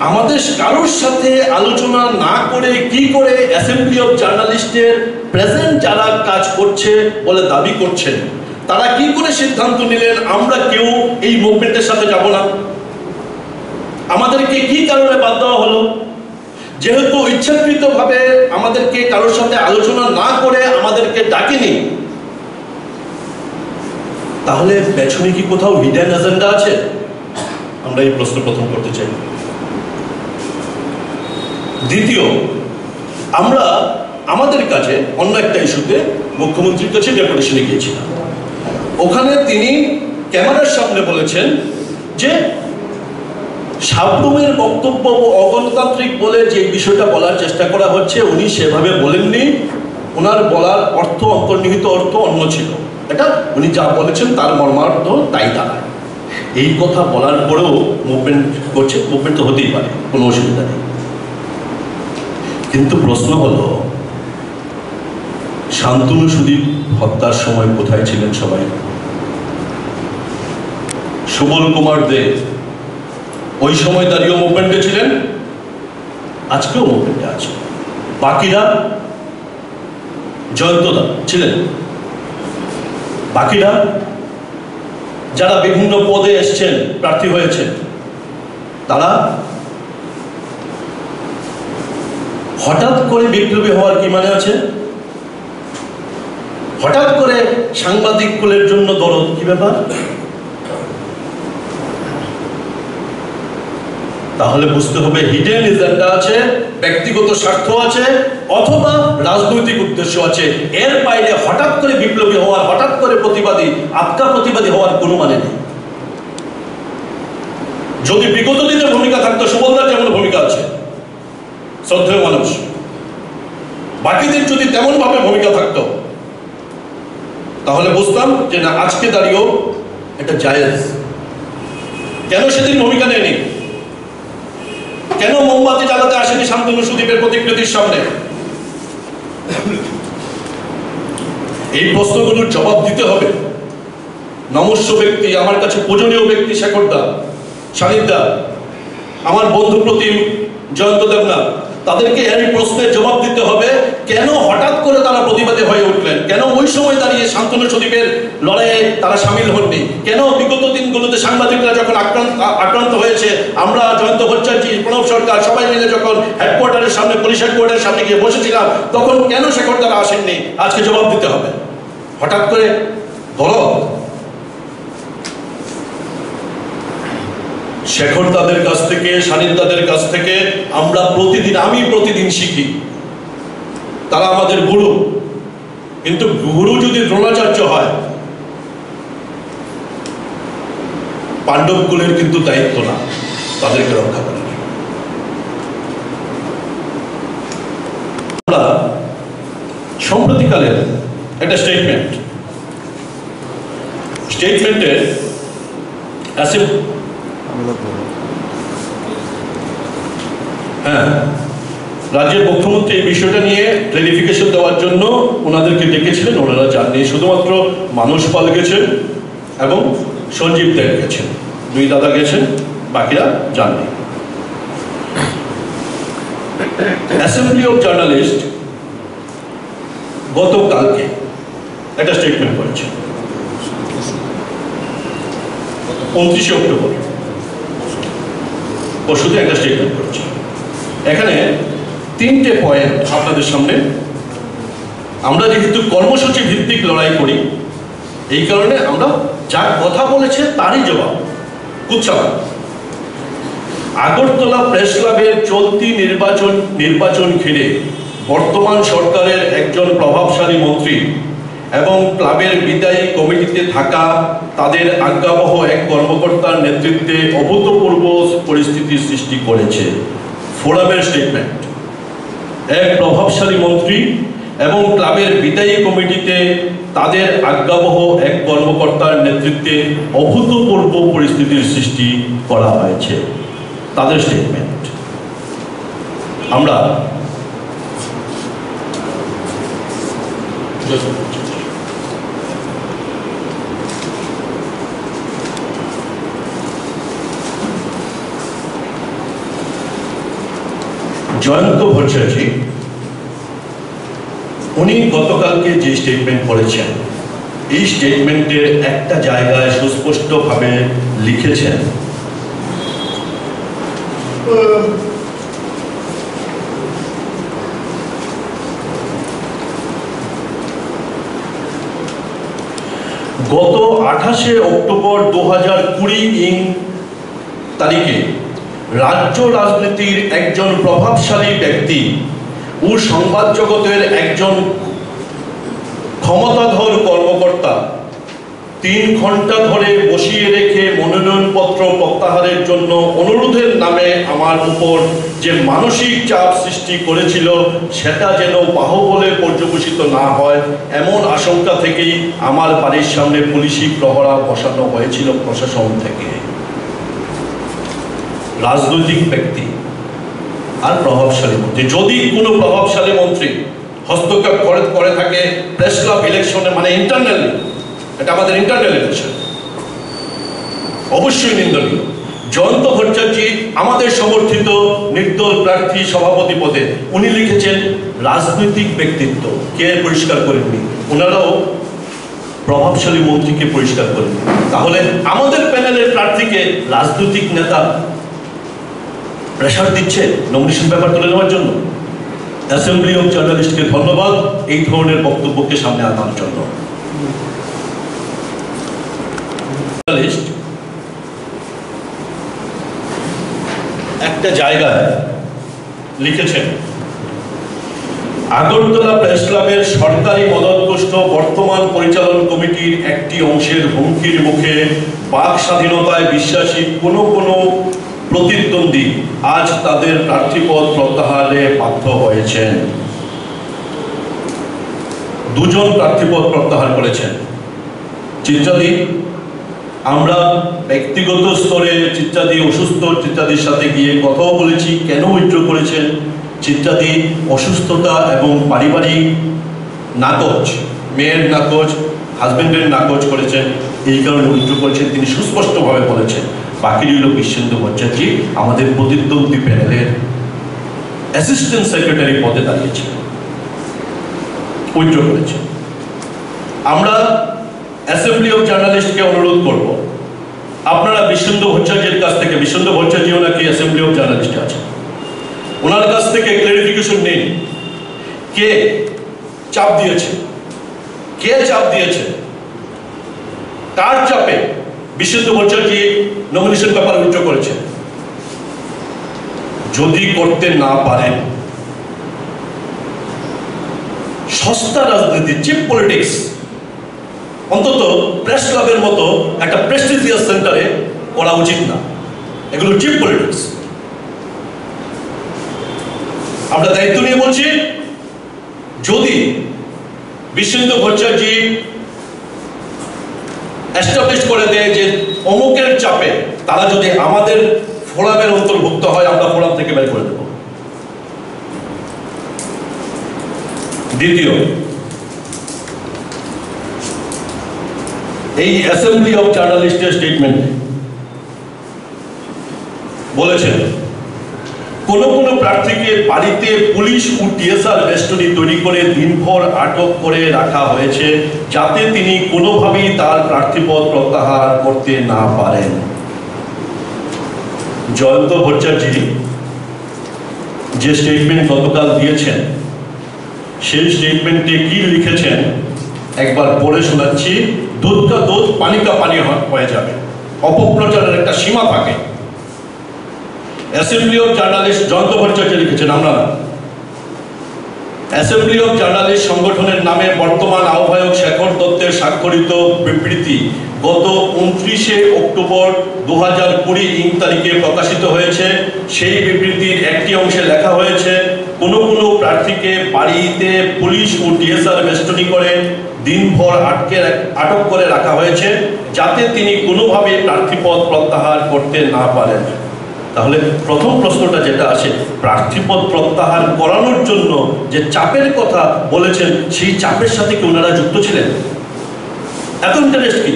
আমাদের কারোর সাথে আলোচনা না করে কি করে অ্যাসেম্বলি অফ জার্নালিস্টের প্রেজেন্ট যারা কাজ করছে বলে দাবি করছেন তারা কি করে সিদ্ধান্ত নিলেন আমরা কেউ এই মুভমেন্টের সাথে যাব না? আমাদেরকে কি কারণে বাদ দেওয়া হলো? যেহেতু ইচ্ছাকৃতভাবে আমাদেরকে কারোর সাথে আলোচনা না করে আমাদেরকে ডাকেনি, তাহলে পেছনে কি কোথাও হিডেন এজেন্ডা আছে? আমরা এই প্রশ্ন প্রথম করতে চাই। দ্বিতীয়, আমরা আমাদের কাছে অন্য একটা ইস্যুতে মুখ্যমন্ত্রীর কাছে ডেপুটেশনে গিয়েছিলাম। ওখানে তিনি ক্যামেরার সামনে বলেছেন যে সাবরুমের বক্তব্য অগণতান্ত্রিক বলে যে বিষয়টা বলার চেষ্টা করা হচ্ছে উনি সেভাবে বলেননি, ওনার বলার অর্থ অন্তর্নিহিত অর্থ অন্য ছিল। এটা উনি যা বলেছেন তার মর্মার্থ তাই দাঁড়ায়। এই কথা বলার পরেও মুভমেন্ট করছে, মুভমেন্ট তো হতেই পারে, কোনো অসুবিধা নেই। কিন্তু প্রশ্ন হলো শান্তনু সুদীপ হত্যার সময় কোথায় ছিলেন সবাই? সুবল কুমার দে ওই সময় দাঁড়িয়ে মুভমেন্টে ছিলেন, আজকেও মুভমেন্টে আছে। বাকিরা, জয়ন্তদা ছিলেন, বাকিরা যারা বিভিন্ন পদে এসছেন, প্রার্থী হয়েছেন, তারা হঠাৎ করে বিপ্লবী হওয়ার কি মানে আছে? হঠাৎ করে সাংবাদিক কুলের জন্য দরদ, কি ব্যাপার? তাহলে বুঝতে হবে হিডেন এজেন্ডা আছে, ব্যক্তিগত স্বার্থ আছে, অথবা রাজনৈতিক উদ্দেশ্য আছে। এর বাইরে হঠাৎ করে বিপ্লবী হওয়ার, হঠাৎ করে প্রতিবাদী, আটকা প্রতিবাদী হওয়ার কোনো মানে নেই। যদি বিগত দিনের ভূমিকা থাকতো, সুবলদার যেমন ভূমিকা আছে, শ্রদ্ধেয় মানুষ, বাকিদের যদি তেমন ভাবে ভূমিকা থাকতো তাহলে বুঝতাম যে না, আজকে দাঁড়িয়েও এটা জায়েজ। কেন সেদিন ভূমিকা নেয়নি? কেন মোমবাতি জ্বালাতে আসেনি শান্তনু সুদীপের প্রতিকৃতির সামনে? এই প্রশ্নগুলোর জবাব দিতে হবে। নমস্য ব্যক্তি, আমার কাছে পূজনীয় ব্যক্তি শেখরদা, সানিদা, আমার বন্ধু প্রতিম জয়ন্ত দেবনাথ, তাদেরকে এই প্রশ্নের জবাব দিতে হবে। কেন হঠাৎ করে তারা প্রতিবাদী হয়ে উঠলেন? কেন ওই সময় দাঁড়িয়ে শান্তনু সুদীপের লড়াইয়ে তারা সামিল হননি? কেন বিগত দিনগুলোতে সাংবাদিকরা যখন আক্রান্ত হয়েছে, আমরা জয়ন্ত ভট্টাচার্য, প্রণব সরকার সবাই মিলে যখন হেডকোয়ার্টারের সামনে, পুলিশ হেডকোয়ার্টারের সামনে গিয়ে বসেছিলাম, তখন কেন শেখর তারা আসেননি? আজকে জবাব দিতে হবে। হঠাৎ করে দরদ, শেখর তাদের কাছ থেকে, সানিদ তাদের কাছ থেকে আমরা প্রতিদিন, আমি প্রতিদিন শিখি। তারা আমাদের গুরু, কিন্তু গুরু যদি দ্রোণাচার্য হয়, পাণ্ডব কুলের কিন্তু দায়িত্ব না তাদেরকে রক্ষা করা। আমরা সম্প্রতিকালের একটা স্টেটমেন্টে হ্যাঁ, রাজ্যের মুখ্যমন্ত্রী এই বিষয়টা নিয়ে ক্লারিফিকেশন দেওয়ার জন্য ওনাদেরকে ডেকেছিলেন, ওনারা যাননি। শুধুমাত্র মানুষ পাল গেছেন এবং সঞ্জীব দেব গেছেন, দুই দাদা গেছেন, বাকিরা যাননি। অ্যাসেম্বলি অফ জার্নালিস্ট গতকালকে একটা স্টেটমেন্ট করেছে, 29 অক্টোবর পরশুদিন একটা স্টেটমেন্ট করেছে। এখানে 3টে পয়েন্ট আপনাদের সামনে। আমরা যেহেতু কর্মসূচি ভিত্তিক লড়াই করি, এই কারণে আমরা যা কথা বলেছে তারই জবাব। কুচ্ছাবা, আগরতলা প্রেস ক্লাবের চলতি নির্বাচন ঘিরে বর্তমান সরকারের একজন প্রভাবশালী মন্ত্রী এবং ক্লাবের বিদায়ী কমিটিতে থাকা তাদের আজ্ঞাবহ এক কর্মকর্তার নেতৃত্বে অভূতপূর্ব পরিস্থিতির সৃষ্টি করেছে। ফোরামের স্টেটমেন্ট, এক প্রভাবশালী মন্ত্রী এবং ক্লাবের বিদায়ী কমিটিতে তাদের আজ্ঞাবহ এক কর্মকর্তার নেতৃত্বে অভূতপূর্ব পরিস্থিতির সৃষ্টি করা হয়েছে। তাদের স্টেটমেন্ট আমরা জয়ন্ত ভট্টাচার্য উনি গতকালকে যে স্টেটমেন্ট করেছেন, এই স্টেটমেন্টের একটা জায়গায় সুস্পষ্টভাবে লিখেছেন গত 28 অক্টোবর 2020 তারিখে রাজ্য রাজনীতির একজন প্রভাবশালী ব্যক্তি ও সংবাদ জগতের একজন ক্ষমতাধর কর্মকর্তা 3 ঘন্টা ধরে বসিয়ে রেখে মনোনয়নপত্র প্রত্যাহারের জন্য অনুরোধের নামে আমার উপর যে মানসিক চাপ সৃষ্টি করেছিল, সেটা যেন বাহুবলে পর্যবেসিত না হয় এমন আশঙ্কা থেকেই আমার বাড়ির সামনে পুলিশি প্রহরা বসানো হয়েছিল প্রশাসন থেকে। রাজনৈতিক ব্যক্তি আর প্রভাবশালী মন্ত্রী, যদি কোনো প্রভাবশালী মন্ত্রী হস্তক্ষেপ করে থাকে প্রেস ক্লাব ইলেকশনে, মানে ইন্টারনালি, এটা আমাদের ইন্টারনাল ইলেকশন, অবশ্যই নিন্দনীয়। জয়ন্ত ভট্টাচার্য আমাদের সমর্থিত নির্দল প্রার্থী সভাপতি পদে, উনি লিখেছেন রাজনৈতিক ব্যক্তিত্ব, কে পরিষ্কার করেননি, ওনারাও প্রভাবশালী মন্ত্রীকে পরিষ্কার করেননি। তাহলে আমাদের প্যানেলের প্রার্থীকে রাজনৈতিক নেতা প্রেশার দিচ্ছে নমিনেশন পেপার তুলে নেওয়ার জন্য। অ্যাসেম্বলি অফ জার্নালিস্টকে ধন্যবাদ এই ধরনের বক্তব্যকে সামনে আনার জন্য। একটা জায়গায় লিখেছেন, আগরতলা প্রেস ক্লাবের সরকারি মদতপুষ্ট বর্তমান পরিচালন কমিটির একটি অংশের হুমকির মুখে বাক স্বাধীনতায় বিশ্বাসী কোনো প্রতিদ্বন্দ্বী আজ তাদের প্রার্থীপদ প্রত্যাহারে বাধ্য হয়েছেন। 2 জন প্রার্থীপদ প্রত্যাহার করেছেন। চিত্রাদি, আমরা ব্যক্তিগত স্তরে চিত্রাদি অসুস্থ, চিত্রাদির সাথে গিয়ে কথাও বলেছি কেন উইথড্র করেছেন। চিত্রাদি অসুস্থতা এবং পারিবারিক নাকচ, মেয়ের নাকচ, হাজবেন্ডের নাকচ করেছেন, এই কারণে উইথড্র করেছেন। তিনি সুস্পষ্টভাবে বলেছেন। বাকি রইল কৃষ্ণেন্দু ভট্টাচার্য আমাদের প্রতিদ্বন্দ্বী প্যানেলের অ্যাসিস্ট্যান্ট সেক্রেটারি পদে দাঁড়িয়েছে, উইথড্র করেছে। আমরা অ্যাসেম্বলি অফ জার্নালিস্টকে অনুরোধ করব, আপনারা কৃষ্ণেন্দু ভট্টাচার্যের কাছ থেকে, কৃষ্ণেন্দু ভট্টাচার্য নাকি অ্যাসেম্বলি অফ জার্নালিস্টে আছে, ওনার কাছ থেকে ক্লারিফিকেশন নিন। কে চাপ দিয়েছে, কে চাপ দিয়েছে, কার চাপে Krishnendu Bhattacharya nomination paper withdraw করেছে। যদি করতে না পারেন, সস্তা রাজনীতি, চিপ পলিটিক্স অন্তত প্রেস ক্লাবের মতো একটা প্রেস্টিজিয়াস সেন্টারে করা উচিত না। এগুলো চিপ পলিটিক্স। আমরা দায়িত্ব নিয়ে বলছি, যদি কৃষ্ণেন্দু ভট্টাচার্য এস্টাবলিশ করে দেয় যে অমুকের চাপে তারা যদি আমাদের ফোরামের অন্তর্ভুক্ত হয়, আমরা ফোরাম থেকে বের করে দেব। দ্বিতীয়, এই অ্যাসেম্বলি অফ জার্নালিস্টের স্টেটমেন্টে বলেছেন, কোন প্রার্থীকে বাড়িতে পুলিশ ও টিএসআর বেষ্টনী তৈরি করে দিনভর আটক করে রাখা হয়েছে, যাতে তিনি কোনোভাবেই তার প্রার্থীপদ প্রত্যাহার করতে না পারেন। জয়ন্ত ভট্টাচার্য যে স্টেটমেন্ট গতকাল দিয়েছেন, সেই স্টেটমেন্টে কি লিখেছেন একবার পড়ে শোনাচ্ছি। দুধ কা দুধ, পানি কা পানি হয়ে যাবে, অপপ্রচারের একটা সীমা থাকে। Assembly of journalist Jayanta Bhattacharya লিখেছেন, আমরা না। অ্যাসেম্বলি অফ জার্নালিস্ট সংগঠনের নামে বর্তমান আহ্বায়ক শেখর দত্তের স্বাক্ষরিত বিবৃতি গত 29শে অক্টোবর 2020 ইং তারিখে প্রকাশিত হয়েছে। সেই বিবৃতির একটি অংশে লেখা হয়েছে, কোনো কোনো প্রার্থীকে বাড়িতে পুলিশ ও টিএসআর বেষ্টনী করে দিনভর আটক করে রাখা হয়েছে, যাতে তিনি কোনোভাবে প্রার্থীপদ প্রত্যাহার করতে না পারেন। তাহলে প্রথম প্রশ্নটা যেটা আসে, প্রার্থীপদ প্রত্যাহার করানোর জন্য যে চাপের কথা বলেছেন, সেই চাপের সাথে কি ওনারা যুক্ত ছিলেন? এত ইন্টারেস্ট কি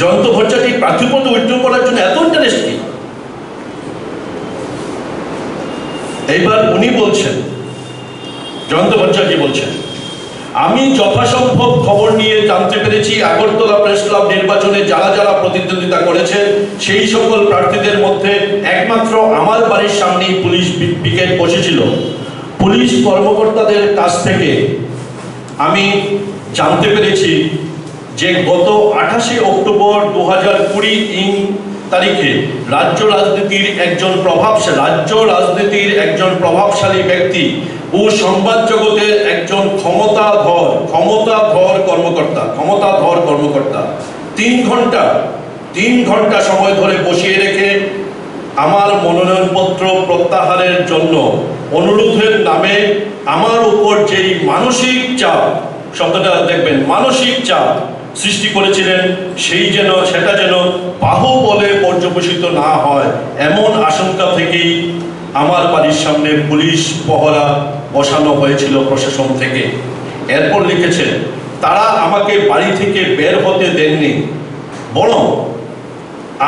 জয়ন্ত ভট্টাচার্য প্রার্থীপদ উইথড্র করার জন্য? এত ইন্টারেস্ট কি? এইবার উনি বলছেন, জয়ন্ত ভট্টাচার্য বলছেন, আমি যথাসম্ভব খবর নিয়ে জানতে পেরেছি আগরতলা প্রেস ক্লাব নির্বাচনে যারা যারা প্রতিদ্বন্দ্বিতা করেছেন সেই সকল প্রার্থীদের মধ্যে একমাত্র আমার বাড়ির সামনেই পুলিশ পিকেট বসেছিল। পুলিশ কর্মকর্তাদের কাছ থেকে আমি জানতে পেরেছি যে গত 28শে অক্টোবর 2020 ইং তারিখে রাজ্য রাজনীতির একজন প্রভাবশালী ব্যক্তি ও সংবাদ জগতের একজন ক্ষমতাধর কর্মকর্তা 3 ঘন্টা সময় ধরে বসিয়ে রেখে আমার মনোনয়নপত্র প্রত্যাহারের জন্য অনুরোধের নামে আমার উপর যেই মানসিক চাপ, শব্দটা দেখবেন, মানসিক চাপ সৃষ্টি করেছিলেন, সেটা যেন বাহুবলে পর্যবেসিত না হয় এমন আশঙ্কা থেকেই আমার বাড়ির সামনে পুলিশ পহরা বসানো হয়েছিল প্রশাসন থেকে। এরপর লিখেছেন, তারা আমাকে বাড়ি থেকে বের হতে দেননি, বরং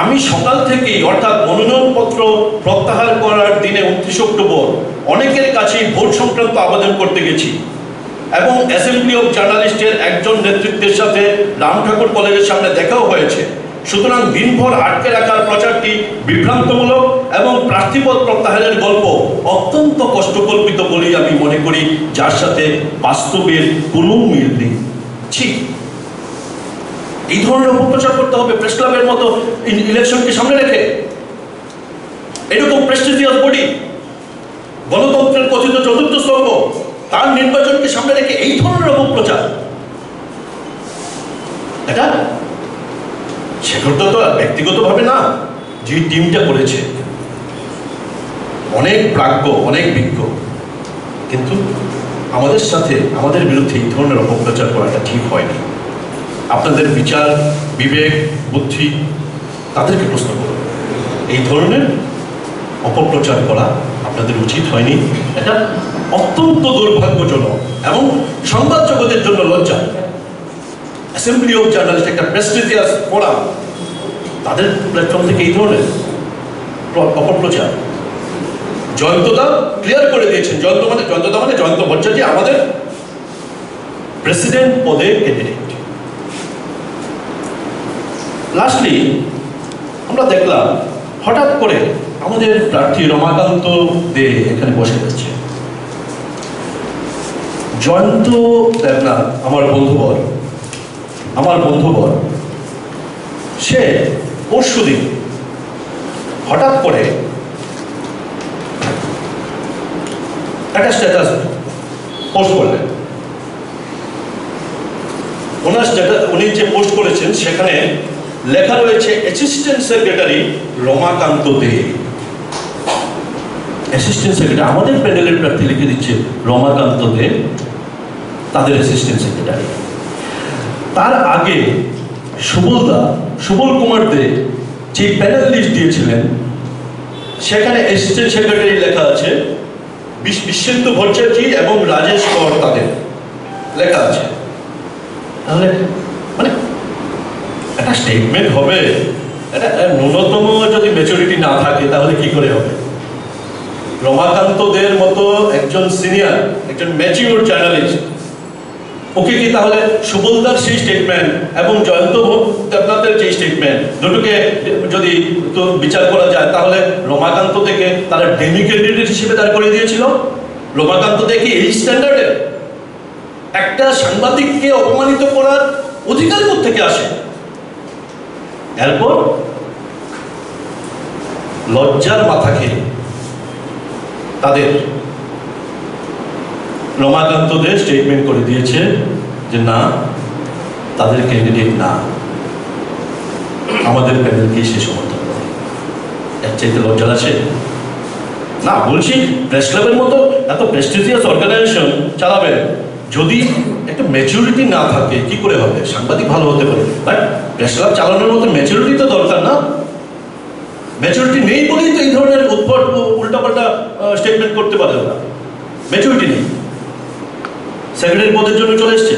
আমি সকাল থেকেই, অর্থাৎ মনোনয়নপত্র প্রত্যাহার করার দিনে 29 অক্টোবর অনেকের কাছেই ভোট সংক্রান্ত আবেদন করতে গেছি এবং অ্যাসেম্বলি অফ জার্নালিস্টের একজন নেতৃত্বের সাথে রাম ঠাকুর কলেজের সামনে দেখাও হয়েছে। সুতরাং দিনভর আটকে রাখার প্রচারটি বিভ্রান্তমূলক এবং প্রার্থীপদ প্রত্যাহারের গল্প অত্যন্ত কষ্টকল্পিত বলেই আমি মনে করি, যার সাথে বাস্তবের কোনো মিল নেই। ঠিক এই ধরনের অপপ্রচার করতে হবে প্রেস ক্লাবের মতো ইলেকশনকে সামনে রেখে? এরকম প্রেস্টিজিয়াস বডি, গণতন্ত্রের কথিত চতুর্থ স্তম্ভ, তার নির্বাচনকে সামনে রেখে এই ধরনের অপপ্রচার, এটা শেখরদা তো ব্যক্তিগতভাবে না, যে টিমটা করেছে অনেক প্রাজ্ঞ, অনেক বিজ্ঞ, কিন্তু আমাদের সাথে, আমাদের বিরুদ্ধে এই ধরনের অপপ্রচার করাটা ঠিক হয়নি। আপনাদের বিচার, বিবেক, বুদ্ধি, তাদেরকে প্রশ্ন করুন। এই ধরনের অপপ্রচার করা আপনাদের উচিত হয়নি। এটা অত্যন্ত দুর্ভাগ্যজনক এবং সংবাদ জগতের জন্য লজ্জা। অ্যাসেম্বলি অফ জার্নালিস্ট একটা প্রেস্টিজিয়াস ফোরাম, তাদের প্ল্যাটফর্ম থেকে এই ধরনের অপপ্রচার। জয়ন্তদা ক্লিয়ার করে দিয়েছেন, জয়ন্তদা মানে জয়ন্ত ভট্টাচার্য আমাদের প্রেসিডেন্ট পদে ক্যান্ডিডেট। লাস্টলি আমরা দেখলাম হঠাৎ করে আমাদের প্রার্থী রমাকান্ত দে এখানে বসে যাচ্ছে। জয়ন্ত দেবনাথ আমার বন্ধুবর, সে পরশুদিন হঠাৎ করে একটা স্ট্যাটাস পোস্ট করলেন। উনি যে পোস্ট করেছেন সেখানে লেখা রয়েছে অ্যাসিস্ট্যান্ট সেক্রেটারি রমাকান্ত দে। অ্যাসিস্ট্যান্ট সেক্রেটারি, আমাদের প্যানেলের প্রার্থী লিখে দিচ্ছে রমাকান্ত দে তাদের অ্যাসিস্ট্যান্ট সেক্রেটারি। তার আগে সুবল কুমার দে যে প্যানেল লিস্ট দিয়েছিলেন সেখানে অ্যাসিস্ট্যান্ট সেক্রেটারি লেখা আছে বিশ্বেন্দু ভট্টাচার্য এবং রাজেশ কর, তাদের লেখা আছে। তাহলে মানে একটা স্টেটমেন্ট হবে, এটা ন্যূনতম যদি ম্যাচুরিটি না থাকে তাহলে কি করে হবে? রমাকান্ত দের মতো একজন সিনিয়র, একজন ম্যাচিউর জার্নালিস্ট, ওকে কি তাহলে সুবলদার সেই স্টেটমেন্ট এবং জয়ন্ত দেবনাথের যে স্টেটমেন্ট, দুটোকে যদি তো বিচার করা যায়, তাহলে রমাকান্ত থেকে তারা ডেমি ক্যান্ডিডেট হিসেবে দাঁড় করে দিয়েছিল? রমাকান্ত দেখি এই স্ট্যান্ডার্ডে একটা সাংবাদিককে অপমানিত করার অধিকার থেকে আসে? এরপর লজ্জার মাথা খেয়ে তাদের রমাকান্ত দে স্টেটমেন্ট করে দিয়েছে যে না, তাদের ক্যান্ডিডেট না, আমাদের প্যানেলকেই সে সমর্থন করে। এর চাইতে লজ্জা আছে না? বলছি প্রেস ক্লাবের মতো এত প্রেস্টিজিয়াস অর্গানাইজেশন চালাবেন, যদি একটা ম্যাচুরিটি না থাকে কি করে হবে? সাংবাদিক ভালো হতে পারে, বাট প্রেস ক্লাব চালানোর মতো ম্যাচুরিটি তো দরকার না? ম্যাচুরিটি নেই বলেই তো এই ধরনের উদ্ভট উল্টাপাল্টা স্টেটমেন্ট করতে পারে ওরা। ম্যাচুরিটি নেই, সেক্রেটারি পদের জন্য চলে এসছে,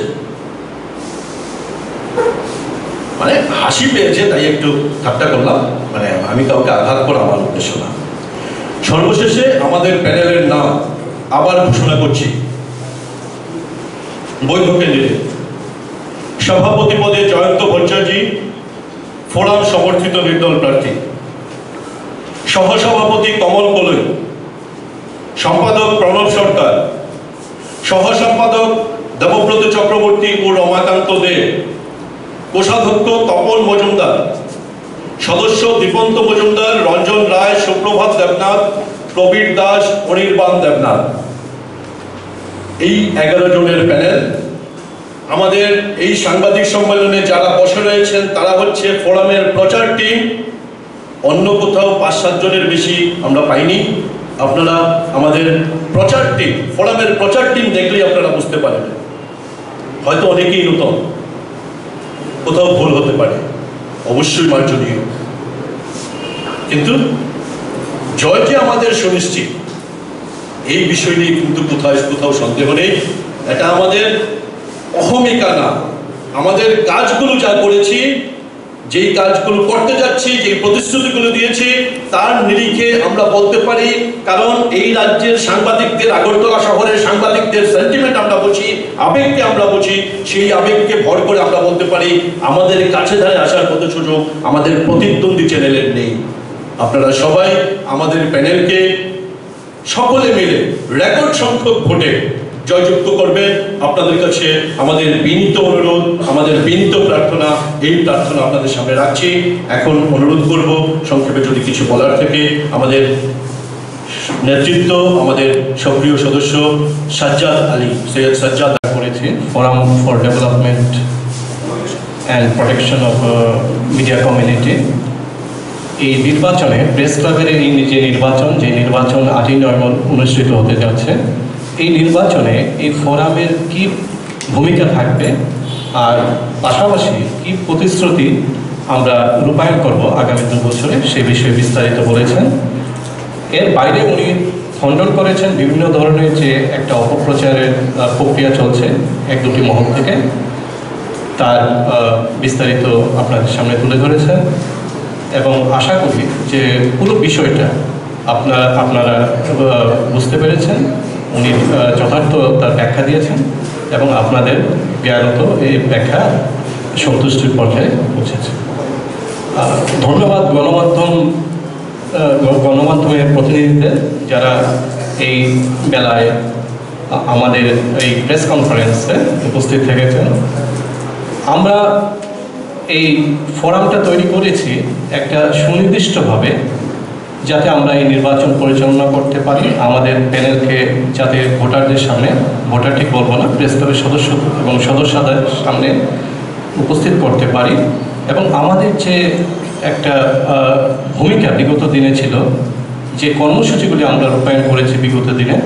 মানে হাসি পেয়েছে তাই একটু ঠাট্টা করলাম, মানে আমি কাউকে আঘাত করা আমার উদ্দেশ্য না। সর্বশেষে আমাদের প্যানেলের নাম আবার ঘোষণা করছি, বৈধ ক্যান্ডিডেট সভাপতি পদে জয়ন্ত ভট্টাচার্য, ফোরাম সমর্থিত নির্দল প্রার্থী। সহসভাপতি কমল কলই, সম্পাদক প্রণব সরকার, সহ সম্পাদক দেবব্রত চক্রবর্তী ও রমাকান্ত দে, কোষাধ্যক্ষ তপন মজুমদার, সদস্য দীপন্ত মজুমদার, রঞ্জন রায়, সুপ্রভাত দেবনাথ, প্রবীর দাস, অনির্বাণ দেবনাথ। এই 11 জনের প্যানেল। আমাদের এই সাংবাদিক সম্মেলনে যারা বসে রয়েছেন তারা হচ্ছে ফোরামের প্রচার টিম। অন্য কোথাও 5-7 জনের বেশি আমরা পাইনি। আপনারা আমাদের প্রচার টিম, ফোরামের প্রচার টিম দেখলেই আপনারা বুঝতে পারেন। হয়তো অনেকেই নতুন, কোথাও ভুল হতে পারে, অবশ্যই মার্জনীয়, কিন্তু জয় যে আমাদের সুনিশ্চিত এই বিষয় নিয়ে কিন্তু কোথাও সন্দেহ নেই। এটা আমাদের অহমিকা না, আমাদের কাজগুলো যা করেছি, যেই কাজগুলো করতে যাচ্ছি, যেই প্রতিশ্রুতিগুলো দিয়েছি তার নিরিখে আমরা বলতে পারি। কারণ এই রাজ্যের সাংবাদিকদের, আগরতলা শহরের সাংবাদিকদের সেন্টিমেন্ট আমরা বুঝি, আবেগকে আমরা বুঝি, সেই আবেগকে ভর করে আমরা বলতে পারি আমাদের কাছে ধারে আসার কত সুযোগ আমাদের প্রতিদ্বন্দ্বী চ্যানেলের নেই। আপনারা সবাই আমাদের প্যানেলকে সকলে মিলে রেকর্ড সংখ্যক ভোটে জয়যুক্ত করবেন। আপনাদের কাছে আমাদের বিনীত অনুরোধ, আমাদের বিনীত প্রার্থনা, এই প্রার্থনা আপনাদের সামনে রাখছি। এখন অনুরোধ করব সংক্ষেপে যদি কিছু বলার থেকে আমাদের নেতৃত্ব, আমাদের সক্রিয় সদস্য সাজ্জাদ আলী, সৈয়দ সাজ্জাদ করেছে forum for development and protection of media community. এই নির্বাচনে প্রেস ক্লাবের এই যে নির্বাচন 8ই নভেম্বর অনুষ্ঠিত হতে যাচ্ছে, এই নির্বাচনে এই ফোরামের কি ভূমিকা থাকবে আর পাশাপাশি কি প্রতিশ্রুতি আমরা রূপায়ণ করব আগামী 2 বছরে, সে বিষয়ে বিস্তারিত বলেছেন। এর বাইরে উনি খণ্ডন করেছেন বিভিন্ন ধরনের যে একটা অপপ্রচারের প্রক্রিয়া চলছে 1-2টি মহল থেকে, তার বিস্তারিত আপনাদের সামনে তুলে ধরেছেন এবং আশা করি যে পুরো বিষয়টা আপনারা বুঝতে পেরেছেন। উনি যথার্থ তার ব্যাখ্যা দিয়েছেন এবং আপনাদের জ্ঞানত এই ব্যাখ্যা সন্তুষ্টির পর্যায়ে পৌঁছেছে। ধন্যবাদ গণমাধ্যমের প্রতিনিধিদের যারা এই বেলায় আমাদের এই প্রেস কনফারেন্সে উপস্থিত থেকেছেন। আমরা এই ফোরামটা তৈরি করেছি একটা সুনির্দিষ্টভাবে, যাতে আমরা এই নির্বাচন পরিচালনা করতে পারি, আমাদের প্যানেলকে যাতে ভোটারদের সামনে, ভোটার ঠিক বলবো না, প্রেস ক্লাবের সদস্য এবং সদস্যদের সামনে উপস্থিত করতে পারি। এবং আমাদের যে একটা ভূমিকা বিগত দিনে ছিল, যে কর্মসূচিগুলি আমরা রূপায়ণ করেছি বিগত দিনে,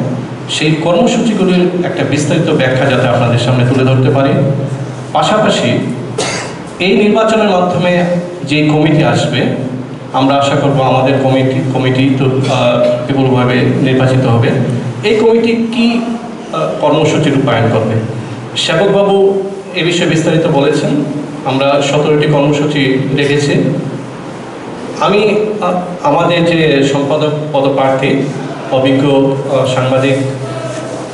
সেই কর্মসূচিগুলির একটা বিস্তারিত ব্যাখ্যা যাতে আপনাদের সামনে তুলে ধরতে পারি। পাশাপাশি এই নির্বাচনের মাধ্যমে যে কমিটি আসবে, আমরা আশা করব আমাদের কমিটি তো বিপুলভাবে নির্বাচিত হবে। এই কমিটি কি কর্মসূচি রূপায়ণ করবে, সেবকবাবু এ বিষয়ে বিস্তারিত বলেছেন। আমরা 17টি কর্মসূচি রেখেছি। আমি আমাদের যে সম্পাদক পদপ্রার্থী, অভিজ্ঞ সাংবাদিক,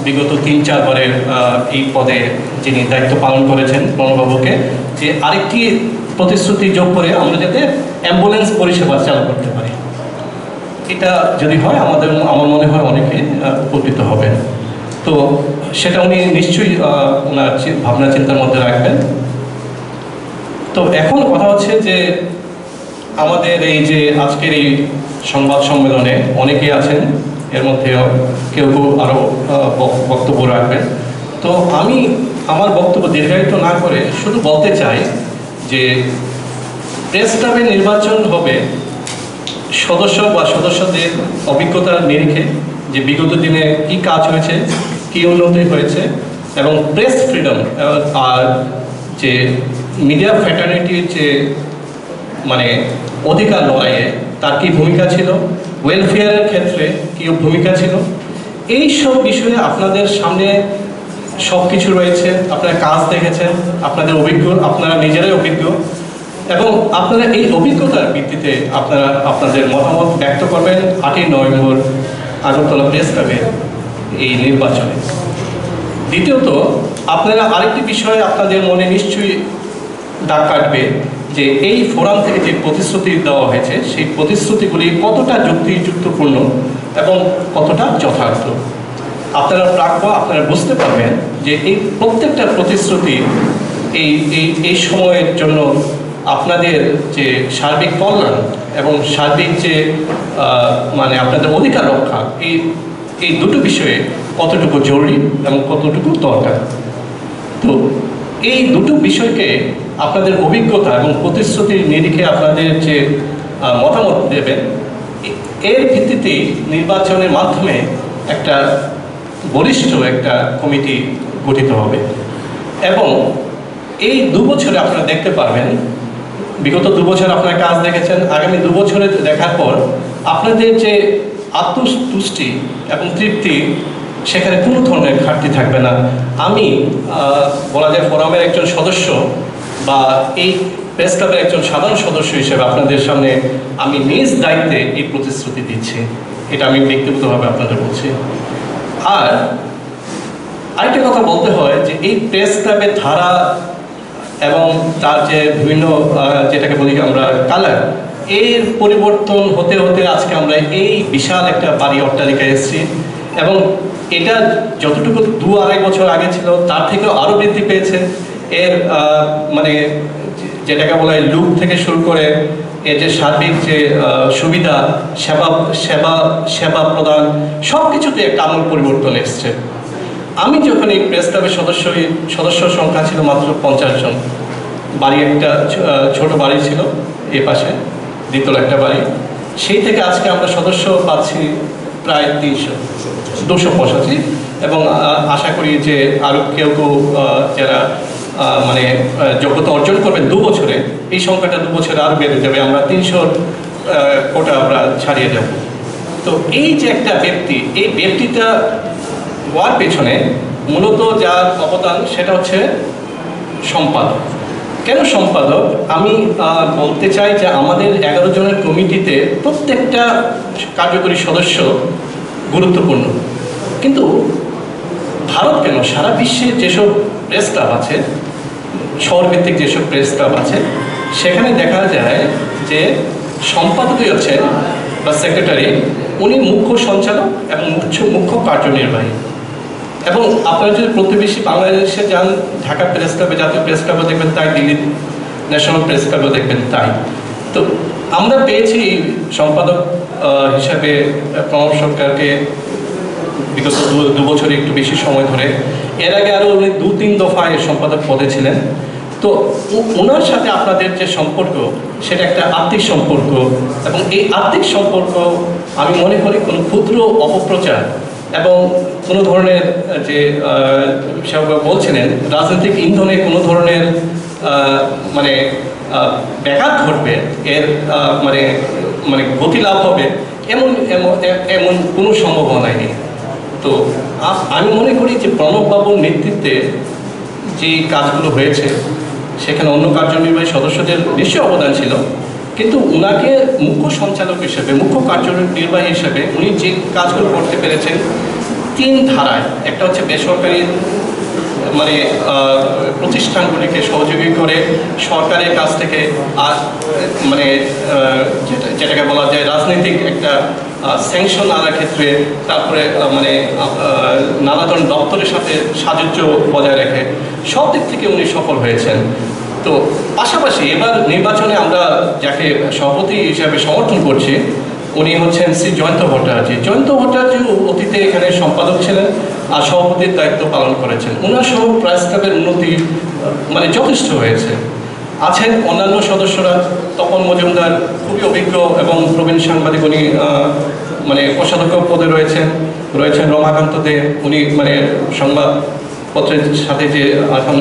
বিগত 3-4 বারের এই পদে যিনি দায়িত্ব পালন করেছেন প্রণববাবুকে, যে আরেকটি প্রতিশ্রুতি যোগ করে আমরা যাতে অ্যাম্বুলেন্স পরিষেবা চালু করতে পারি। এটা যদি হয় আমার মনে হয় অনেকে উপকৃত হবে। তো সেটা উনি নিশ্চয়ই ওনার ভাবনা চিন্তার মধ্যে রাখবেন। তো এখন কথা হচ্ছে যে আমাদের এই যে আজকের এই সংবাদ সম্মেলনে অনেকেই আছেন, এর মধ্যে কেউ আরও বক্তব্য রাখবেন। তো আমি আমার বক্তব্য দীর্ঘায়িত না করে শুধু বলতে চাই যে প্রেস ক্লাবের নির্বাচন হবে সদস্য বা সদস্যদের অভিজ্ঞতার নিরিখে, যে বিগত দিনে কি কাজ হয়েছে, কি উন্নতি হয়েছে, এবং প্রেস ফ্রিডম আর যে মিডিয়া ফ্র্যাটার্নিটির যে মানে অধিকার লড়াইয়ে তার কী ভূমিকা ছিল, ওয়েলফেয়ারের ক্ষেত্রে কী ভূমিকা ছিল, এই সব বিষয়ে আপনাদের সামনে সব কিছু রয়েছে। আপনারা কাজ দেখেছেন, আপনাদের অভিজ্ঞ, আপনারা নিজেরাই অভিজ্ঞ, এবং আপনারা এই অভিজ্ঞতার ভিত্তিতে আপনারা আপনাদের মতামত ব্যক্ত করবেন 8ই নভেম্বর আগরতলা প্রেস ক্লাবে এই নির্বাচনে। দ্বিতীয়ত, আপনারা আরেকটি বিষয় আপনাদের মনে নিশ্চয়ই দাগ কাটবে যে এই ফোরাম থেকে যে প্রতিশ্রুতি দেওয়া হয়েছে সেই প্রতিশ্রুতিগুলি কতটা যুক্তিযুক্তপূর্ণ এবং কতটা যথার্থ। আপনারা প্রাপ্য, আপনারা বুঝতে পারবেন যে এই প্রত্যেকটা প্রতিশ্রুতি এই সময়ের জন্য আপনাদের যে সার্বিক কল্যাণ এবং সার্বিক যে মানে আপনাদের অধিকার রক্ষা, এই দুটো বিষয়ে কতটুকু জরুরি এবং কতটুকু দরকার। তো এই দুটো বিষয়কে আপনাদের অভিজ্ঞতা এবং প্রতিশ্রুতির নিরিখে আপনাদের যে মতামত দেবেন, এর ভিত্তিতেই নির্বাচনের মাধ্যমে একটা বলিষ্ঠ একটা কমিটি গঠিত হবে। এবং এই 2 বছরে আপনারা দেখতে পারবেন, বিগত 2 বছর আপনারা কাজ দেখেছেন, আগামী 2 বছরে দেখার পর আপনাদের যে আত্মতুষ্টি এবং তৃপ্তি, সেখানে কোনো ধরনের ঘাটতি থাকবে না। আমি বলা যায় ফোরামের একজন সদস্য বা এই প্রেস ক্লাবের একজন সাধারণ সদস্য হিসেবে আপনাদের সামনে আমি নিজ দায়িত্বে এই প্রতিশ্রুতি দিচ্ছি, এটা আমি ব্যক্তিগতভাবে আপনাদের বলছি। আর আরেকটা কথা বলতে হয় যে এই প্রেস ক্লাবের ধারা এবং তার যে বিভিন্ন যেটাকে বলি আমরা কালার, এর পরিবর্তন হতে হতে আজকে আমরা এই বিশাল একটা বাড়ি অট্টালিকায় এসেছি, এবং এটা যতটুকু 2-2.5 বছর আগে ছিল তার থেকেও আরও বৃদ্ধি পেয়েছে। এর মানে যেটাকে বলা হয় লুক থেকে শুরু করে এর যে সার্বিক যে সুবিধা, সেবা প্রদান, সব কিছুতে একটা আমূল পরিবর্তন এসছে। আমি যখন এই প্রেস ক্লাবের সদস্য সংখ্যা ছিল মাত্র 50 জন, বাড়ি একটা ছোট বাড়ি ছিল এ পাশে, দ্বিতলা একটা বাড়ি, সেই থেকে আজকে আমরা সদস্য পাচ্ছি প্রায় 285, এবং আশা করি যে আরও কেউ যারা মানে যোগ্যতা অর্জন করবেন 2 বছরে, এই সংখ্যাটা 2 বছরে আরও বেড়ে যাবে, আমরা 300 কোটা আমরা ছাড়িয়ে যাব। তো এই যে একটা ব্যক্তি, এই ব্যক্তিটা হওয়ার পেছনে মূলত যার অবদান সেটা হচ্ছে সম্পাদক। কেন সম্পাদক? আমি বলতে চাই যে আমাদের 11 জনের কমিটিতে প্রত্যেকটা কার্যকরী সদস্য গুরুত্বপূর্ণ, কিন্তু ভারত কেন সারা বিশ্বে যেসব প্রেস ক্লাব আছে, শহরভিত্তিক যেসব প্রেস ক্লাব আছে, সেখানে দেখা যায় যে সম্পাদকই হচ্ছেন বা সেক্রেটারি, উনি মুখ্য সঞ্চালক এবং মুখ্য কার্যনির্বাহী। এবং আপনারা যদি প্রতিবেশী বাংলাদেশে যান, ঢাকা প্রেস ক্লাবে, জাতীয় প্রেস ক্লাবও দেখবেন তাই, দিল্লি ন্যাশনাল প্রেস ক্লাবও দেখবেন তাই। তো আমরা পেয়েছি সম্পাদক হিসাবে প্রণব সরকারকে বিগত 2 বছরে একটু বেশি সময় ধরে। এর আগে আরও উনি 2-3 দফায় সম্পাদক পদে ছিলেন। তো ওনার সাথে আপনাদের যে সম্পর্ক, সেটা একটা আত্মিক সম্পর্ক, এবং এই আত্মিক সম্পর্ক আমি মনে করি কোনো ক্ষুদ্র অপপ্রচার এবং কোনো ধরনের যে সেভাবে বলছিলেন রাজনৈতিক ইন্ধনে কোনো ধরনের মানে ব্যাঘাত ঘটবে, এর মানে মানে গতি লাভ হবে, এমন কোনো সম্ভাবনাই নেই। তো আমি মনে করি যে প্রণববাবুর নেতৃত্বে যে কাজগুলো হয়েছে, সেখানে অন্য কার্যনির্বাহী সদস্যদের নিশ্চয়ই অবদান ছিল, কিন্তু উনাকে মুখ্য সঞ্চালক হিসেবে, মুখ্য কার্যনির্বাহী হিসেবে উনি যে কাজগুলো করতে পেরেছেন 3 ধারায়, একটা হচ্ছে বেসরকারি মানে প্রতিষ্ঠানগুলিকে সহযোগী করে সরকারের কাছ থেকে, আর মানে যেটাকে বলা যায় রাজনৈতিক একটা স্যাংশন আনার ক্ষেত্রে, তারপরে মানে নানা ধরনের দপ্তরের সাথে সাযুজ্য বজায় রেখে সব দিক থেকে উনি সফল হয়েছেন। তো পাশাপাশি এবার নির্বাচনে আমরা যাকে সভাপতি হিসাবে সমর্থন করছি, উনি হচ্ছেন শ্রী জয়ন্ত ভট্টাচার্য। জয়ন্ত ভট্টাচার্য অতীতে এখানে সম্পাদক ছিলেন, সভাপতির দায়িত্ব পালন করেছেন। ওনার সহ প্রেস ক্লাবের উন্নতি মানে যথেষ্ট হয়েছে। আছেন অন্যান্য সদস্যরা, তপন মজুমদার খুবই অভিজ্ঞ এবং প্রবীণ সাংবাদিক, উনি মানে কোষাধ্যক্ষ পদে রয়েছেন রমাকান্ত দে, উনি মানে সংবাদপত্রের সাথে যে এখন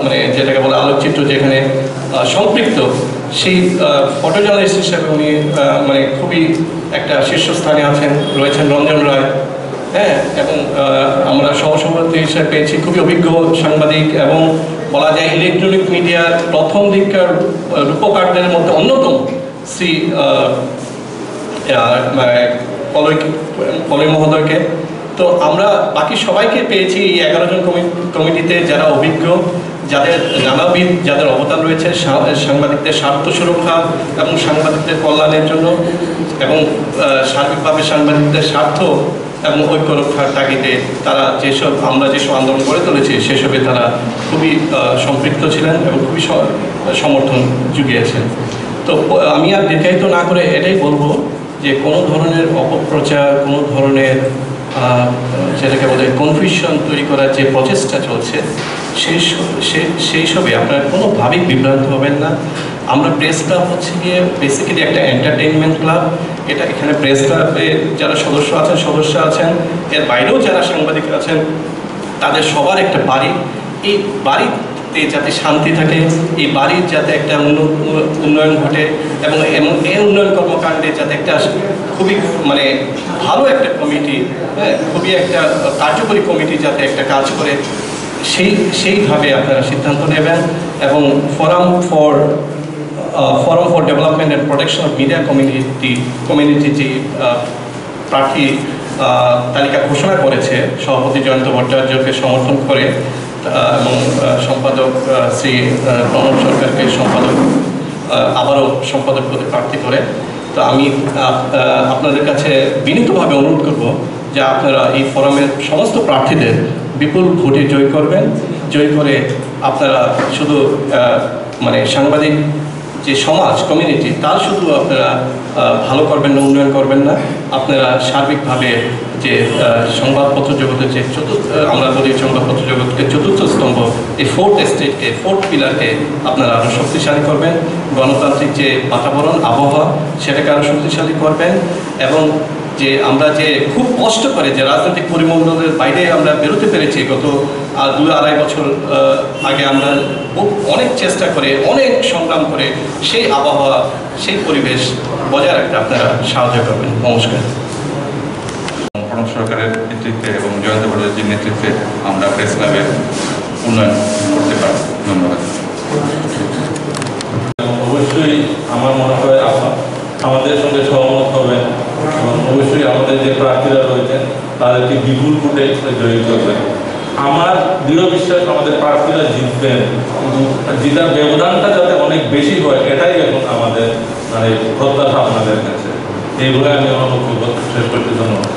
মানে যেটাকে বলে আলোকচিত্র যেখানে সম্পৃক্ত, সেই ফটো জার্নালিস্ট হিসেবে উনি মানে খুবই একটা শীর্ষস্থানে রয়েছেন রঞ্জন রায়, হ্যাঁ, এবং আমরা সহসভাপতি হিসেবে পেয়েছি খুবই অভিজ্ঞ সাংবাদিক এবং বলা যায় ইলেকট্রনিক মিডিয়ার প্রথম দিককার রূপকারদের মধ্যে অন্যতম শ্রী পলয় মহোদয়কে। তো আমরা বাকি সবাইকে পেয়েছি এই 11 জন কমিটিতে, যারা অভিজ্ঞ, যাদের নানাবিধ যাদের অবদান রয়েছে সাংবাদিকদের স্বার্থ সুরক্ষা এবং সাংবাদিকদের কল্যাণের জন্য এবং সার্বিকভাবে সাংবাদিকদের স্বার্থ এবং ঐক্য রক্ষার তাগিদে তারা আমরা যেসব আন্দোলন করে তুলেছি সেসবে তারা খুবই সম্পৃক্ত ছিলেন এবং খুবই সমর্থন জুগিয়েছেন। তো আমি আর দীর্ঘায়িত না করে এটাই বলবো যে কোনো ধরনের অপপ্রচার, কোনো ধরনের যেটাকে বলে কনফিউশন তৈরি করার যে প্রচেষ্টা চলছে সেই সবে আপনারা কোনোভাবেই বিভ্রান্ত হবেন না। আমরা প্রেস ক্লাব হচ্ছে গিয়ে বেসিক্যালি একটা এন্টারটেইনমেন্ট ক্লাব। এখানে প্রেস ক্লাবে যারা সদস্য আছেন, এর বাইরেও যারা সাংবাদিক আছেন, তাদের সবার একটা বাড়ি, এই বাড়িতে যাতে শান্তি থাকে, এই বাড়ির যাতে একটা উন্নয়ন ঘটে এবং এই উন্নয়ন কর্মকাণ্ডে যাতে একটা খুবই মানে ভালো একটা কমিটি, হ্যাঁ, খুবই একটা কার্যকরী কমিটি যাতে একটা কাজ করে, সেইভাবে আপনারা সিদ্ধান্ত নেবেন। এবং forum for development and protection of media community যে প্রার্থী তালিকা ঘোষণা করেছে সভাপতি জয়ন্ত ভট্টাচার্যকে সমর্থন করে এবং সম্পাদক শ্রী প্রণব সরকারকে আবারও সম্পাদক পদে প্রার্থী করে, তো আমি আপনাদের কাছে বিনীতভাবে অনুরোধ করব যে আপনারা এই ফোরামের সমস্ত প্রার্থীদের বিপুল ভোটে জয় করবেন। জয় করে আপনারা শুধু মানে সাংবাদিক যে সমাজ কমিউনিটি তার শুধু আপনারা ভালো করবেন না, উন্নয়ন করবেন না, আপনারা সার্বিকভাবে যে সংবাদপত্র জগতের যে আমরা বলি সংবাদপত্র জগৎকে চতুর্থ স্তম্ভ, এই ফোর্থ এস্টেটকে, ফোর্থ পিলারকে আপনারা আরও শক্তিশালী করবেন। গণতান্ত্রিক যে বাতাবরণ, আবহাওয়া, সেটাকে আরও শক্তিশালী করবেন। এবং যে আমরা যে খুব কষ্ট করে যে রাজনৈতিক পরিমণ্ডলের বাইরে আমরা বেরোতে পেরেছি গত 2-2.5 বছর আগে, আমরা অনেক চেষ্টা করে, অনেক সংগ্রাম করে সেই আবহাওয়া, সেই পরিবেশ বজায় রাখতে আপনারা সাহায্য করবেন। নমস্কার। প্রণব সরকারের নেতৃত্বে এবং জয়ন্ত ভট্টাচার্যের নেতৃত্বে আমরা প্রেস ক্লাবের উন্নয়ন করতে পারব। ধন্যবাদ। অবশ্যই আমার মনে হয় আমাদের সঙ্গে সহমত হবেন এবং অবশ্যই আমাদের যে প্রার্থীরা রয়েছেন তাদেরকে বিপুল ভোটে জয়ী করবেন। আমার দৃঢ় বিশ্বাস আমাদের প্রার্থীরা জিতবেন, কিন্তু জিতার ব্যবধানটা যাতে অনেক বেশি হয় এটাই এখন আমাদের মানে প্রত্যাশা আপনাদের কাছে। এই বলে আমি আমার বক্তব্য শেষ করতে ধন্যবাদ।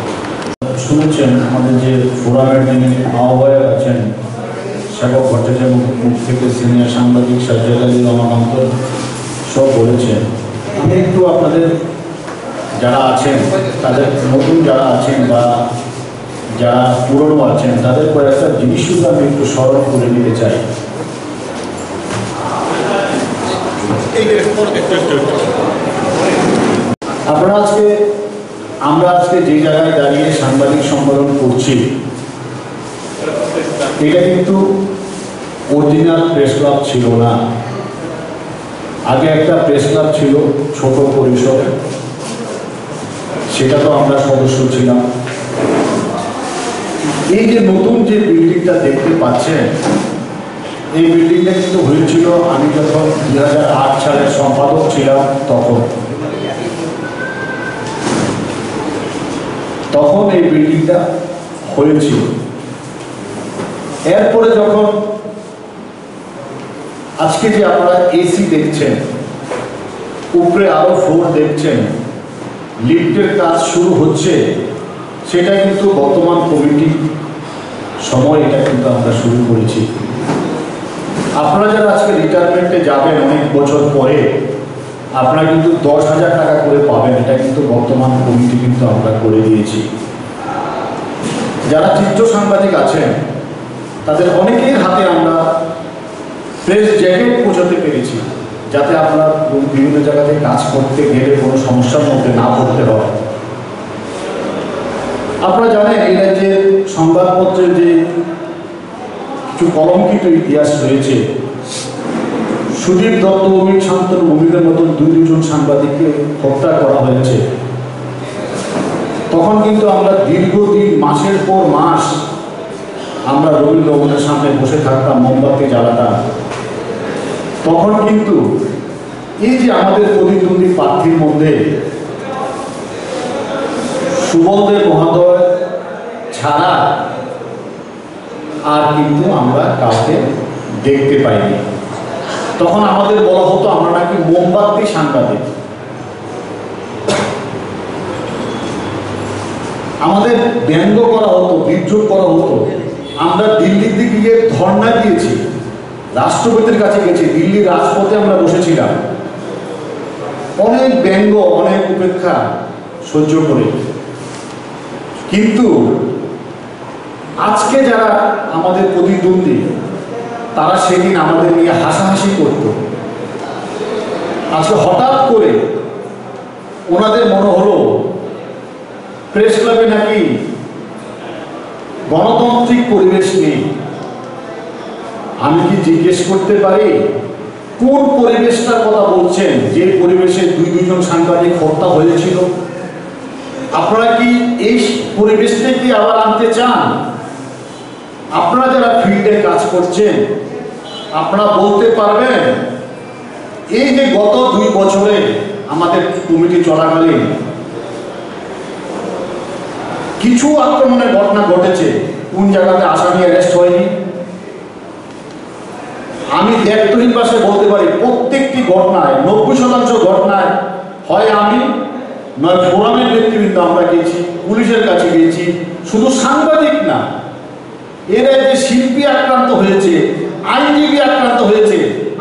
শুনেছেন আমাদের যে ফোরামের যিনি আহ্বায়ক আছেন সেবক ভট্টাচার্য, মুখ থেকে সিনিয়র সাংবাদিক সাজ্জাদ আলী, রমাকান্ত সব বলেছেন। আমি একটু আপনাদের যারা আছেন, তাদের নতুন যারা আছেন বা যারা পুরনো আছেন, তাদের কয়েকটা জিনিস শুধু আমি একটু স্মরণ করে নিতে চাই। আপনারা আমরা আজকে যে জায়গায় দাঁড়িয়ে সাংবাদিক সম্মেলন করছি, এটা কিন্তু অরিজিনাল প্রেস ক্লাব ছিল না। আগে একটা প্রেস ক্লাব ছিল ছোট পরিসরে, সেটা তো আমরা সদস্য ছিলাম। এই যে নতুন যে বিল্ডিংটা দেখতে পাচ্ছেন, এই বিল্ডিংটা কিন্তু হয়েছিল আমি যখন 2008 সালের সম্পাদক ছিলাম তখন এই বিল্ডিংটা হয়েছিল। এরপরে যখন আজকে যে আপনারা এসি দেখছেন, উপরে আরো ফ্লোর দেখছেন, লিফটের কাজ শুরু হচ্ছে, সেটা কিন্তু বর্তমান কমিটি সময় এটা কিন্তু আমরা শুরু করেছি। আপনারা যারা আজকে রিটায়ারমেন্টে যাবেন অনেক বছর পরে, আপনারা কিন্তু 10,000 টাকা করে পাবেন। এটা কিন্তু বর্তমান কমিটি কিন্তু আমরা করে দিয়েছি। যারা চিত্র সাংবাদিক আছেন তাদের অনেকের হাতে আমরা প্রেস জ্যাকেট পৌঁছাতে পেরেছি, যাতে আপনারা বিভিন্ন জায়গাতে কাজ করতে গেলে কোনো সমস্যার মধ্যে না পড়তে হয়। আপনারা জানেন এই রাজ্যের সংবাদপত্রের যে কিছু কলঙ্কিত ইতিহাস রয়েছে। সুদীপ দত্ত, অমিত শান্তনু ভূমিকার মতন দুজন সাংবাদিককে হত্যা করা হয়েছে। তখন কিন্তু আমরা দীর্ঘদিন, মাসের পর মাস আমরা রবীন্দ্র ভবনের সামনে বসে থাকতাম, মোমবাতি জ্বালাতাম। তখন কিন্তু এই যে আমাদের প্রতিদ্বন্দ্বী প্রার্থীর মধ্যে সুবলদেব মহোদয় ছাড়া আর কিন্তু আমরা কাউকে দেখতে পাইনি। তখন আমাদের বলা হতো আমরা নাকি মোমবাতি সাংবাদিক। আমাদের ব্যঙ্গ করা হতো, বিদ্রুপ করা হতো। আমরা দিল্লির দিকে গিয়ে ধর্ণা দিয়েছি, রাষ্ট্রপতির কাছে গেছি, দিল্লির রাজপথে আমরা বসেছিলাম, অনেক ব্যঙ্গ, অনেক উপেক্ষা সহ্য করে। কিন্তু আজকে যারা আমাদের প্রতিদ্বন্দ্বী তারা সেদিন আমাদের নিয়ে হাসাহাসি করত। আজকে হঠাৎ করে ওনাদের মনে হলো প্রেস ক্লাবে নাকি গণতান্ত্রিক পরিবেশ নেই। আমি কি জিজ্ঞেস করতে পারি কোন পরিবেশটার কথা বলছেন, যে পরিবেশে দুজন সাংবাদিক হত্যা হয়েছিল? আপনারা কি এই পরিবেশটাকে আবার আনতে চান? আপনারা যারা ফিল্ডে কাজ করছেন আপনারা বলতে পারবেন এই যে গত 2 বছরে আমাদের কমিটি চলাকালীন কিছু আক্রমণের ঘটনা ঘটেছে, কোন জায়গাতে আসামি অ্যারেস্ট হয়নি? আমি দায়িত্বহীন পাশে বলতে পারি প্রত্যেকটি ঘটনায় 90% ঘটনায় হয় আমি নয় ফোরামের নেতৃবৃন্দ আমরা গেছি, পুলিশের কাছে গেছি। শুধু সাংবাদিক না, এরা যে শিল্পী আক্রান্ত হয়েছে, আইনজীবী আক্রান্ত হয়েছে,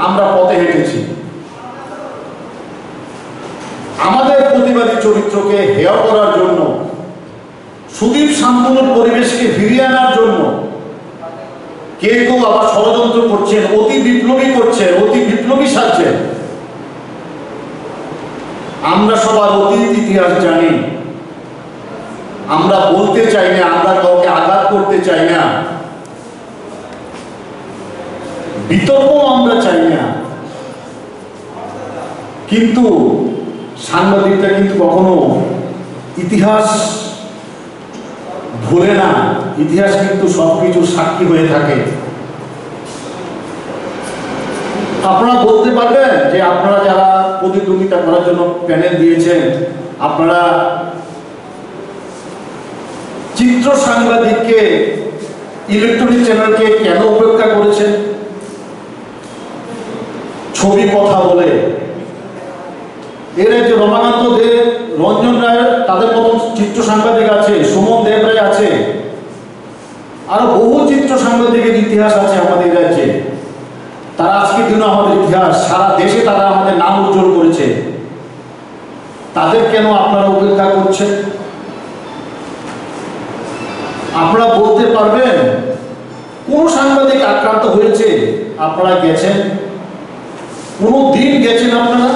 আমরা পথে হেঁটেছি। আমাদের প্রতিবাদী চরিত্রকে হেয় করার জন্য, সুদীপ শান্তনুর পরিবেশকে ফিরিয়ে আনার জন্য কেউ কেউ আবার ষড়যন্ত্র করছেন, অতি বিপ্লবী করছেন, অতি বিপ্লবী সাজছেন। আমরা সবার অতীত ইতিহাস জানি, আমরা বলতে চাই না, আমরা কাউকে আঘাত করতে চাই না, বিতর্ক আমরা চাই না। কিন্তু সাংবাদিকরা কিন্তু কখনো ইতিহাস ভুলে না, ইতিহাস কিন্তু সবকিছু সাক্ষী হয়ে থাকে। আপনারা বলতে পারবেন যে আপনারা যারা প্রতিদ্বন্দ্বিতা করার জন্য প্যানেল দিয়েছেন, আপনারা চিত্র সাংবাদিককে, ইলেকট্রনিক চ্যানেলকে কেন উপেক্ষা করেছেন? ছবি কথা বলে এর যে রমাকান্ত দে, রঞ্জন রায়, তাদের মতন চিত্র সাংবাদিক আছে, সুমন দেব রায় আছে, আরো বহু চিত্র সাংবাদিকের ইতিহাস আছে আমাদের রাজ্যে। তারা আজকের দিনে আমাদের ইতিহাস, সারা দেশে তারা আমাদের নাম উজ্জ্বল করেছে। তাদের কেন আপনারা উপেক্ষা করছেন? আপনারা বলতে পারবেন কোন সাংবাদিক আক্রান্ত হয়েছে? আপনারা গেছেন? কোন দিন গেছেন আপনারা?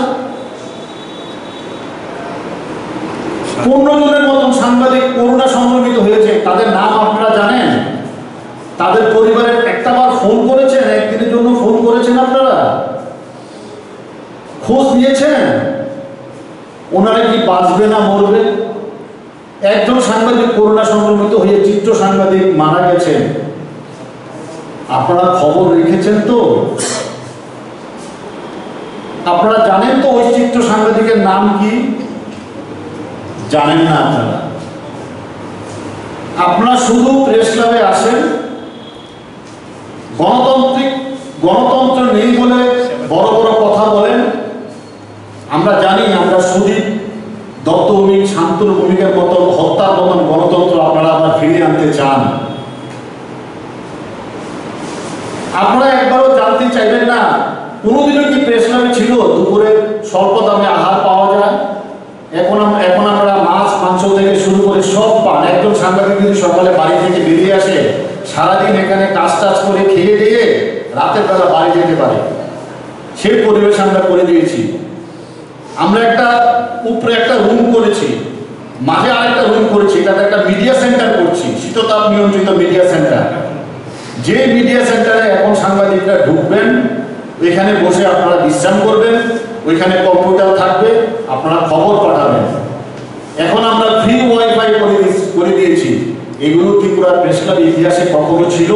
15 জনের মতন সাংবাদিক করোনা সংক্রমিত হয়েছে, তাদের নাম আপনারা জানেন? তাদের পরিবারের একটাবার ফোন করেছেন? একদিনের জন্য ফোন করেছেন? আপনারা খোঁজ নিয়েছেন ওনারা কি বাঁচবে না মরবে? একজন সাংবাদিক করোনা সংক্রমিত হয়ে চিত্র সাংবাদিক মারা গেছেন, আপনারা খবর রেখেছেন তো? আপনারা জানেন তো ওই চিত্র সাংবাদিকের নাম কি? জানেন না আপনারা। আপনারা শুধু প্রেস ক্লাবে আসেন, গণতন্ত্র নেই বলে বড় বড় কথা বলেন। আমরা জানি, আমরা সুদীপ দত্ত, অমিত শান্তর ভূমিকার মতন হত্যার মতন গণতন্ত্র আপনারা আবার ফিরিয়ে আনতে চান। আপনারা একবারও জানতে চাইবেন না কোনোদিনও কি প্রেস ক্লাবে ছিল দুপুরে স্বল্প দামে আহার পাওয়া যায়? এখন আমরা মাছ মাংস থেকে শুরু করে সব পান, একজন সাংবাদিক যদি সকালে বাড়ি থেকে বেরিয়ে আসে, সারাদিন এখানে কাজ টাজ করে খেয়ে দিয়ে রাতের বেলা বাড়ি যেতে পারে, সেই পরিবেশ আমরা করে দিয়েছি। আমরা একটা উপরে একটা রুম করেছি, মাঝে আরেকটা রুম করেছি, এটাতে একটা মিডিয়া সেন্টার করছি, শীততাপ নিয়ন্ত্রিত মিডিয়া সেন্টার। যে মিডিয়া সেন্টারে এখন সাংবাদিকরা ঢুকবেন, ওইখানে বসে আপনারা বিশ্রাম করবেন, ওইখানে কম্পিউটার থাকবে, আপনারা খবর পাঠাবেন। এখন আমরা ফ্রি ওয়াইফাই করে দিয়েছি। এগুলো ত্রিপুরার প্রেস ক্লাব ইতিহাসে কখনো ছিল?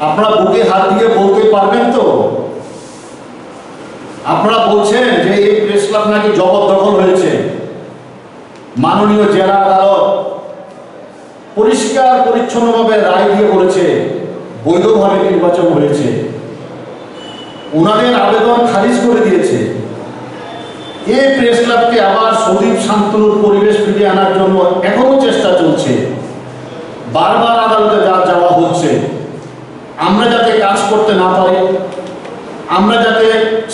আপনারা বুকে হাত দিয়ে বলতে পারবেন তো? আপনারা বলছেন যে এই প্রেস ক্লাব নাকি জবরদখল হয়েছে। মাননীয় জেলা আদালত পরিষ্কার পরিচ্ছন্নভাবে রায় দিয়ে বলেছে বৈধভাবে নির্বাচন হয়েছে, ওনাদের আবেদন খারিজ করে দিয়েছে। এই প্রেস ক্লাবকে আবার সদীপ শান্তনুর পরিবেশ ফিরিয়ে আনার জন্য এখনো চেষ্টা চলছে, বারবার আদালতে যাওয়া হচ্ছে। আমরা যাতে কাজ করতে না পারি, আমরা যাতে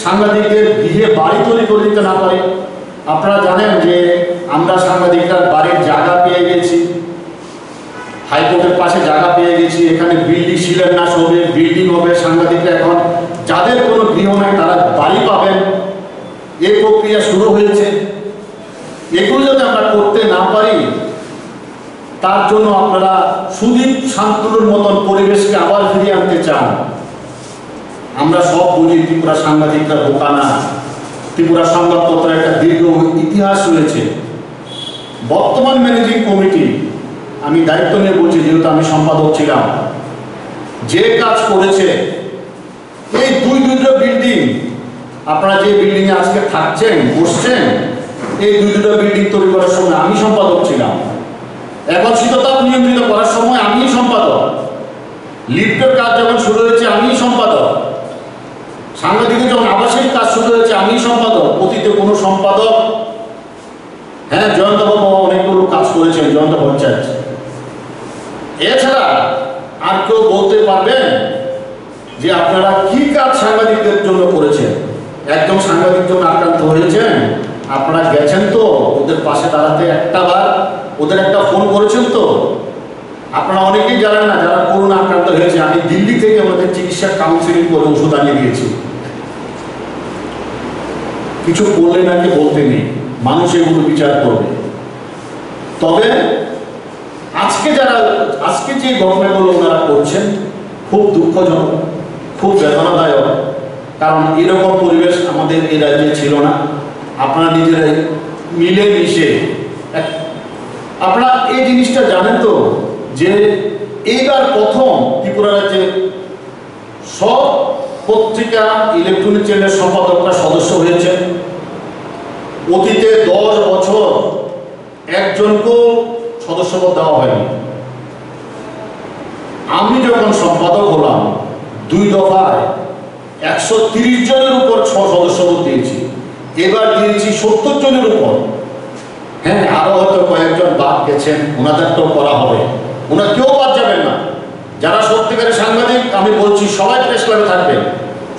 সাংবাদিকদের গৃহে বাড়ি তৈরি করে দিতে না পারি। আপনারা জানেন যে আমরা সাংবাদিকরা বাড়ির জায়গা পেয়ে গেছি, হাইকোর্টের পাশে জায়গা পেয়ে গেছি, এখানে বিল্ডিং শিলান্যাস হবে, বিল্ডিং হবে। সাংবাদিকরা এখন যাদের কোনো গৃহ নাই তারা বাড়ি পাবেন, এই প্রক্রিয়া শুরু হয়েছে। এগুলো যাতে আমরা করতে না পারি, তার জন্য আপনারা সুদীপ শান্তনুর মতন পরিবেশকে আবার ফিরিয়ে আনতে চান। আমরা সব বুঝি ত্রিপুরা সাংবাদিকরা বোকা না। ত্রিপুরা সংবাদপত্রের একটা দীর্ঘ ইতিহাস রয়েছে। বর্তমান ম্যানেজিং কমিটি, আমি দায়িত্ব নিয়ে বলছি যেহেতু আমি সম্পাদক ছিলাম, যে কাজ করেছে, এই দুইটা বিল্ডিং, আপনারা যে বিল্ডিংয়ে আজকে থাকছেন বসছেন, এই দুইটা বিল্ডিং তৈরি করার সময় আমি সম্পাদক ছিলাম। এখন শীততাপ নিয়ন্ত্রিত করার সময় আমি সম্পাদক। লিফটের কাজ যখন শুরু হয়েছে আমি সম্পাদক। সাংবাদিকের যখন আবাসিক কাজ শুরু হয়েছে আমি সম্পাদক। অতীতে কোনো সম্পাদক, হ্যাঁ জয়ন্তবাবু অনেকগুলো কাজ করেছেন, জয়ন্ত পঞ্চায়েত। এছাড়া আর কেউ বলতে পারবেন যে আপনারা কি কাজ সাংবাদিকদের জন্য করেছেন? একদম সাংবাদিক যখন আক্রান্ত হয়েছেন, আপনারা গেছেন তো ওদের পাশে দাঁড়াতে, একটা বার ওদের একটা ফোন করেছেন তো? আপনারা অনেকেই জানেন না, যারা করোনা আক্রান্ত হয়েছে, আমি দিল্লি থেকে আমাদের চিকিৎসা কাউন্সিলিং করে ওষুধ আনিয়ে দিয়েছি। কিছু বললে নাকি বলতে নেই, মানুষ এগুলো বিচার করবে। তবে আজকে যে ঘটনাগুলো ওনারা করছেন খুব দুঃখজনক, খুব বেদনাদায়ক। কারণ এরকম পরিবেশ আমাদের এই রাজ্যে ছিল না। আপনারা নিজেরাই মিলে মিশে, আপনারা এই জিনিসটা জানেন তো যে এইবার প্রথম ত্রিপুরা রাজ্যে সব পত্রিকা ইলেকট্রনিক চ্যানেলের সম্পাদকরা সদস্য হয়েছে। অতীতে 10 বছর একজনকেও সদস্যপদ দেওয়া হয়নি। আমি যখন সম্পাদক হলাম 2 দফায় 130 জনের উপর সদস্যপদ দিয়েছি, এবার দিয়েছি 70 জনের উপর। হ্যাঁ, আরো হয়তো কয়েকজন বাদ গেছেন, ওনাদেরটাও করা হবে। ওনারা কেউ বাদ যাবেন না। যারা সত্যিকারের সাংবাদিক, আমি বলছি সবাই প্রেস ক্লাবে থাকবেন।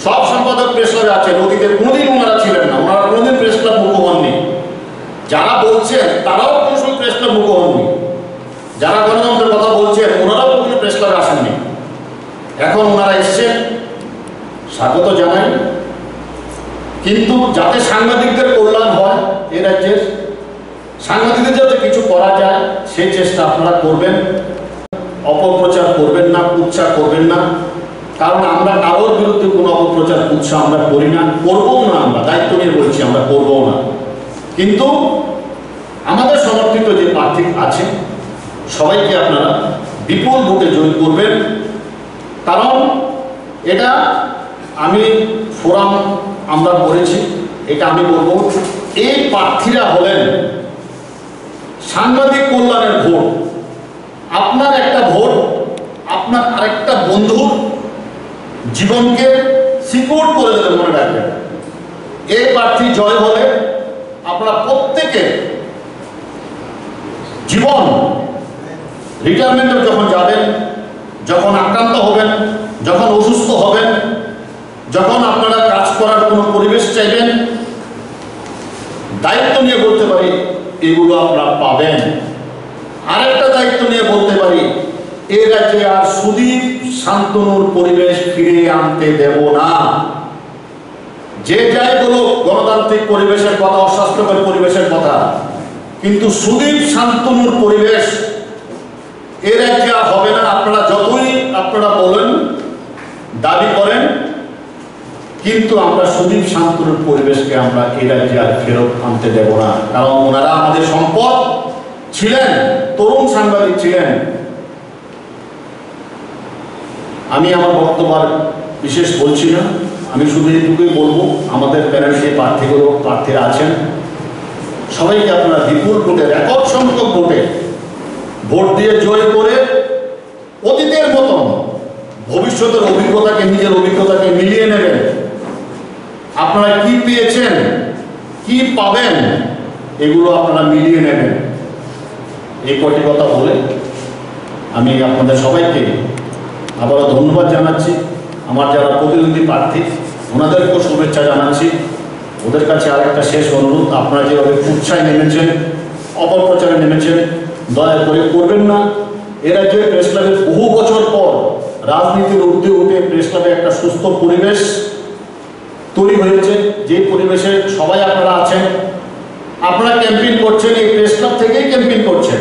সব সম্পাদক প্রেস ক্লাবে আছেন, অতীতে কোনোদিন ওনারা ছিলেন না, ওনারা কোনোদিন প্রেস ক্লাব মুখ হননি। যারা বলছেন তারাও কোনো সময় প্রেস ক্লাব মুখ হননি। যারা গণতন্ত্রের কথা বলছেন ওনারাও কোনো প্রেস ক্লাবে আসেননি। এখন ওনারা এসছেন, স্বাগত জানাই। কিন্তু যাতে সাংবাদিকদের কল্যাণ হয়, এ রাজ্যের সাংবাদিকদের যাতে কিছু করা যায় সেই চেষ্টা আপনারা করবেন। অপপ্রচার করবেন না, কুৎসা করবেন না। কারণ আমরা কারোর বিরুদ্ধে কোনো অপপ্রচার কুৎসা আমরা করি না, করবও না। আমরা দায়িত্ব নিয়ে বলছি, আমরা করবও না। কিন্তু আমাদের সমর্থিত যে প্রার্থী আছে সবাইকে আপনারা বিপুল ভোটে জয়ী করবেন। কারণ এটা আমি ফোরাম আমরা করেছি, এটা আমি বলবো, এই প্রার্থীরা হলেন সাংবাদিক কল্যাণের ভোট। আপনার একটা ভোট আপনার আরেকটা বন্ধুর জীবনকে সিকিউর করে দেবে, মনে রাখবেন। এই প্রার্থী জয় হলে আপনারা প্রত্যেকে জীবন রিটায়ারমেন্টে যখন যাবেন, যখন আক্রান্ত হবেন, যখন অসুস্থ হবেন, যখন আপনারা কাজ করার কোনো পরিবেশ চাইবেন, দায়িত্ব নিয়ে বলতে পারি এগুলো আপনারা পাবেন। আরেকটা দায়িত্ব নিয়ে বলতে পারি, এ রাজ্যে আর সুদীপ শান্তনুর পরিবেশ ফিরিয়ে আনতে দেব না। যে যাই বলুক গণতান্ত্রিক পরিবেশের কথা, অস্বাস্থ্যকর পরিবেশের কথা, কিন্তু সুদীপ শান্তনুর পরিবেশ এ রাজ্যে আর হবে না। আপনারা যতই বলেন, দাবি করেন, কিন্তু আমরা সুদীপ শান্তনুর পরিবেশকে আমরা এ রাজ্যে আর ফেরত আনতে দেব না। কারণ ওনারা আমাদের সম্পদ ছিলেন, তরুণ সাংবাদিক ছিলেন। আমি আমার বক্তব্য বিশেষ বলছি না, আমি শুধু এইটুকুই বলবো, আমাদের প্যানেল যে প্রার্থীরা আছেন সবাইকে আপনারা বিপুল ভোটে, রেকর্ড সংখ্যক ভোটে ভোট দিয়ে জয় করে অতীতের মতন ভবিষ্যতের অভিজ্ঞতাকে, নিজের অভিজ্ঞতাকে মিলিয়ে নেবেন। আপনারা কি পেয়েছেন, কি পাবেন, এগুলো আপনারা মিলিয়ে নেবেন। এই কটি কথা বলে আমি আপনাদের সবাইকে আবারও ধন্যবাদ জানাচ্ছি। আমার যারা প্রতিদ্বন্দ্বী প্রার্থী ওনাদেরকেও শুভেচ্ছা জানাচ্ছি। ওদের কাছে আরেকটা শেষ অনুরোধ, আপনারা যেভাবে উৎসাহে নেমেছেন, অপপ্রচারে নেমেছেন, দয়া করে করবেন না। এ রাজ্যে প্রেস ক্লাবের বহু বছর পর রাজনীতির ঊর্ধ্বে উঠে প্রেস ক্লাবে একটা সুস্থ পরিবেশ তৈরি হয়েছে, যে পরিবেশে সবাই আপনারা আছেন। আপনারা ক্যাম্পেইন করছেন, এই প্রেস ক্লাব থেকেই ক্যাম্পেইন করছেন,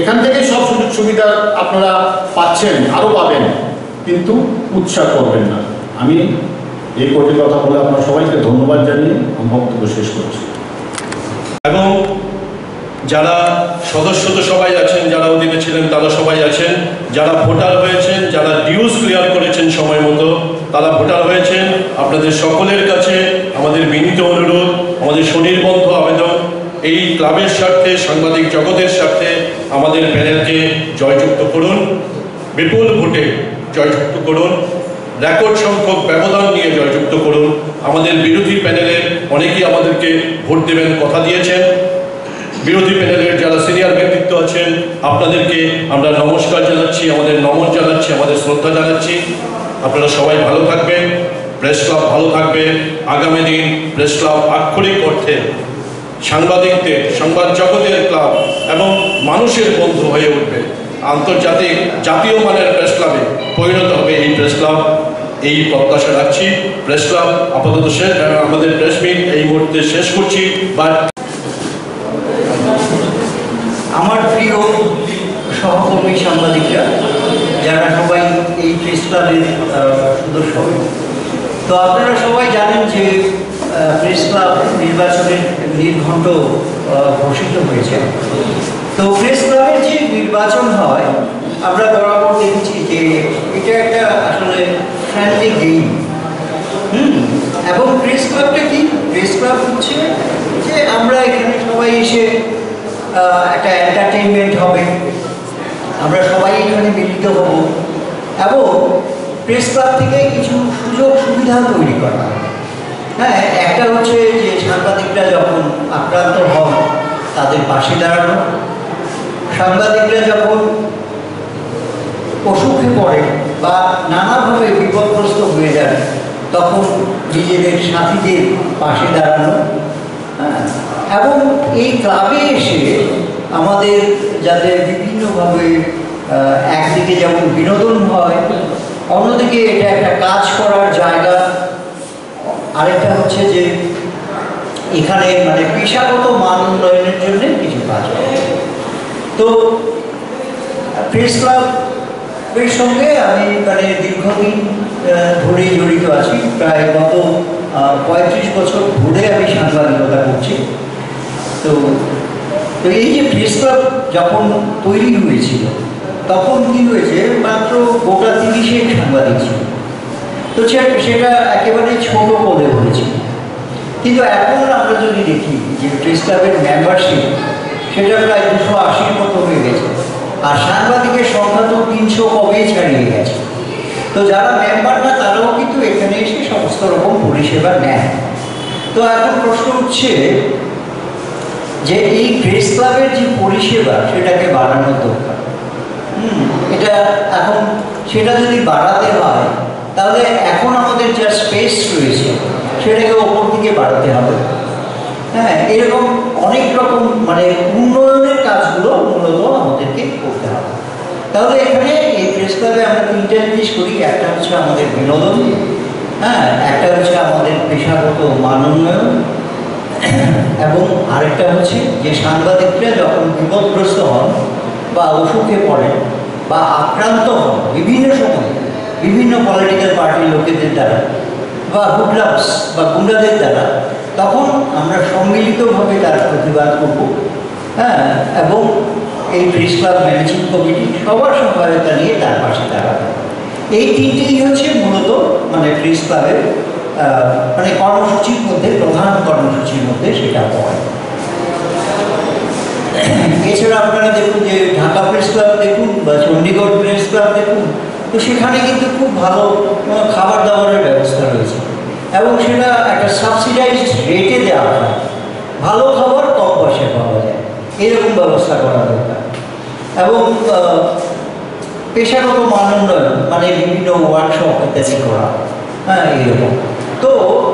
এখান থেকেই সব সুযোগ সুবিধা আপনারা পাচ্ছেন, আরও পাবেন, কিন্তু উৎসাহ করবেন না। আমি এই কটি কথা বলে আপনারা সবাইকে ধন্যবাদ জানিয়ে আমার বক্তব্য শেষ করছি। এবং যারা সদস্য তো সবাই আছেন, যারা অধীনে ছিলেন তারা সবাই আছেন, যারা ভোটার হয়েছেন, যারা ডিউজ ক্লিয়ার করেছেন সময় মতো, তারা ভোটার হয়েছেন। আপনাদের সকলের কাছে আমাদের বিনীত অনুরোধ, আমাদের সুনির্বন্ধ আবেদন, এই ক্লাবের স্বার্থে, সাংবাদিক জগতের স্বার্থে আমাদের প্যানেলকে জয়যুক্ত করুন, বিপুল ভোটে জয়যুক্ত করুন, রেকর্ড সংখ্যক ব্যবধান নিয়ে জয়যুক্ত করুন। আমাদের বিরোধী প্যানেলের অনেকেই আমাদেরকে ভোট দেবেন কথা দিয়েছেন। বিরোধী প্যানেলের যারা সিনিয়র ব্যক্তিত্ব আছেন আপনাদেরকে আমরা নমস্কার জানাচ্ছি, আমাদের নমন জানাচ্ছি, আমাদের শ্রদ্ধা জানাচ্ছি। আপনারা সবাই ভালো থাকবেন, প্রেস ক্লাব ভালো থাকবে। আগামী দিন প্রেস ক্লাব আক্ষরিক অর্থে সাংবাদিকদের, সংবাদ জগতের ক্লাব এবং মানুষের বন্ধু হয়ে উঠবে। আন্তর্জাতিক, জাতীয় মানের প্রেস ক্লাবে পরিণত হবে এই প্রেস ক্লাব, এই প্রত্যাশা রাখছি। প্রেস ক্লাব আপাতত আমাদের প্রেস মিট এই মুহূর্তে শেষ করছি। বাট আমার প্রিয় সহকর্মী সাংবাদিকরা, যারা সবাই এই প্রেস ক্লাবের সদস্য, তো আপনারা সবাই জানেন যে প্রেস ক্লাব নির্বাচনের নির্ঘণ্ট ঘোষিত হয়েছে। তো প্রেস ক্লাবের যে নির্বাচন হয়, আমরা বরাবর দেখেছি যে এটা একটা আসলে ফ্রেন্ডলি গেম। এবং প্রেস ক্লাবটা কি? প্রেস ক্লাব হচ্ছে যে আমরা এখানে সবাই এসে একটা এন্টারটেইনমেন্ট হবে, আমরা সবাই এখানে মিলিত হব এবং প্রেস ক্লাব থেকে কিছু সুযোগ সুবিধা তৈরি করা হবে। হ্যাঁ, একটা হচ্ছে যে সাংবাদিকরা যখন আক্রান্ত হন তাদের পাশে দাঁড়ানো, সাংবাদিকরা যখন অসুখে পড়ে বা নানাভাবে বিপদগ্রস্ত হয়ে যায় তখন নিজেদের সাথীদের পাশে দাঁড়ানো। হ্যাঁ, এবং এই ক্লাবে এসে আমাদের যাতে বিভিন্নভাবে একদিকে যেমন বিনোদন হয়, অন্যদিকে এটা একটা কাজ করার জায়গা। আরেকটা হচ্ছে যে এখানে মানে পেশাগত মান উন্নয়নের জন্য কিছু কাজ করে। তো প্রেস ক্লাবের সঙ্গে আমি মানে দীর্ঘদিন ধরেই জড়িত আছি, প্রায় গত 35 বছর ধরে আমি সাংবাদিকতা করছি। তো এই যে প্রেস ক্লাব যখন তৈরি হয়েছিল তখন কি হয়েছে, মাত্র গোটা 30 সাংবাদিক ছিল। তো সেটা একেবারে ছোট পদে হয়েছে। কিন্তু এখন আমরা যদি দেখি যে প্রেস ক্লাবের মেম্বারশিপ সেটা প্রায় 280 মতো হয়ে গেছে, আর সাংবাদিকের সংখ্যা তো 300 কবেই ছাড়িয়ে গেছে। তো যারা মেম্বার না তারাও কিন্তু এখানে এসে সমস্ত রকম পরিষেবা নেয়। তো এখন প্রশ্ন উঠছে যে এই প্রেস ক্লাবের যে পরিষেবা সেটাকে বাড়ানোর দরকার। এটা এখন সেটা যদি বাড়াতে হয় তাহলে এখন আমাদের যা স্পেস রয়েছে সেটাকে ওপর দিকে বাড়াতে হবে। হ্যাঁ, এরকম অনেক রকম মানে উন্নয়নের কাজগুলো মূলত তাহলে এখানে এই প্রেস ক্লাবে আমরা তিনটা জিনিস করি। একটা হচ্ছে আমাদের বিনোদন, হ্যাঁ, একটা হচ্ছে আমাদের পেশাগত মান উন্নয়ন, এবং আরেকটা হচ্ছে যে সাংবাদিকরা যখন বিপদগ্রস্ত হন বা অসুখে পড়েন বা আক্রান্ত হন বিভিন্ন সময় বিভিন্ন পলিটিক্যাল পার্টির লোকেদের দ্বারা বা হুডলামস বা গুন্ডাদের দ্বারা, তখন আমরা সম্মিলিতভাবে তার প্রতিবাদ করব, হ্যাঁ, এবং এই প্রেস ক্লাব ম্যানেজিং কমিটি সবার সহায়তা নিয়ে তার পাশে দাঁড়াবে। এই তিনটেই হচ্ছে মূলত মানে প্রেস ক্লাবের মানে কর্মসূচির মধ্যে, প্রধান কর্মসূচির মধ্যে সেটা পড়ে। এছাড়া আপনারা দেখুন যে ঢাকা প্রেস ক্লাব দেখুন বা চণ্ডীগড় প্রেস ক্লাব দেখুন, তো সেখানে কিন্তু খুব ভালো খাবার দাবারের ব্যবস্থা রয়েছে এবং সেটা একটা সাবসিডাইজড রেটে দেওয়া হয়। ভালো খাবার কম পয়সায় পাওয়া যায়, এরকম ব্যবস্থা করা দরকার। এবং পেশাগত মান উন্নয়ন মানে বিভিন্ন ওয়ার্কশপ ইত্যাদি করা, হ্যাঁ, এইরকম। তো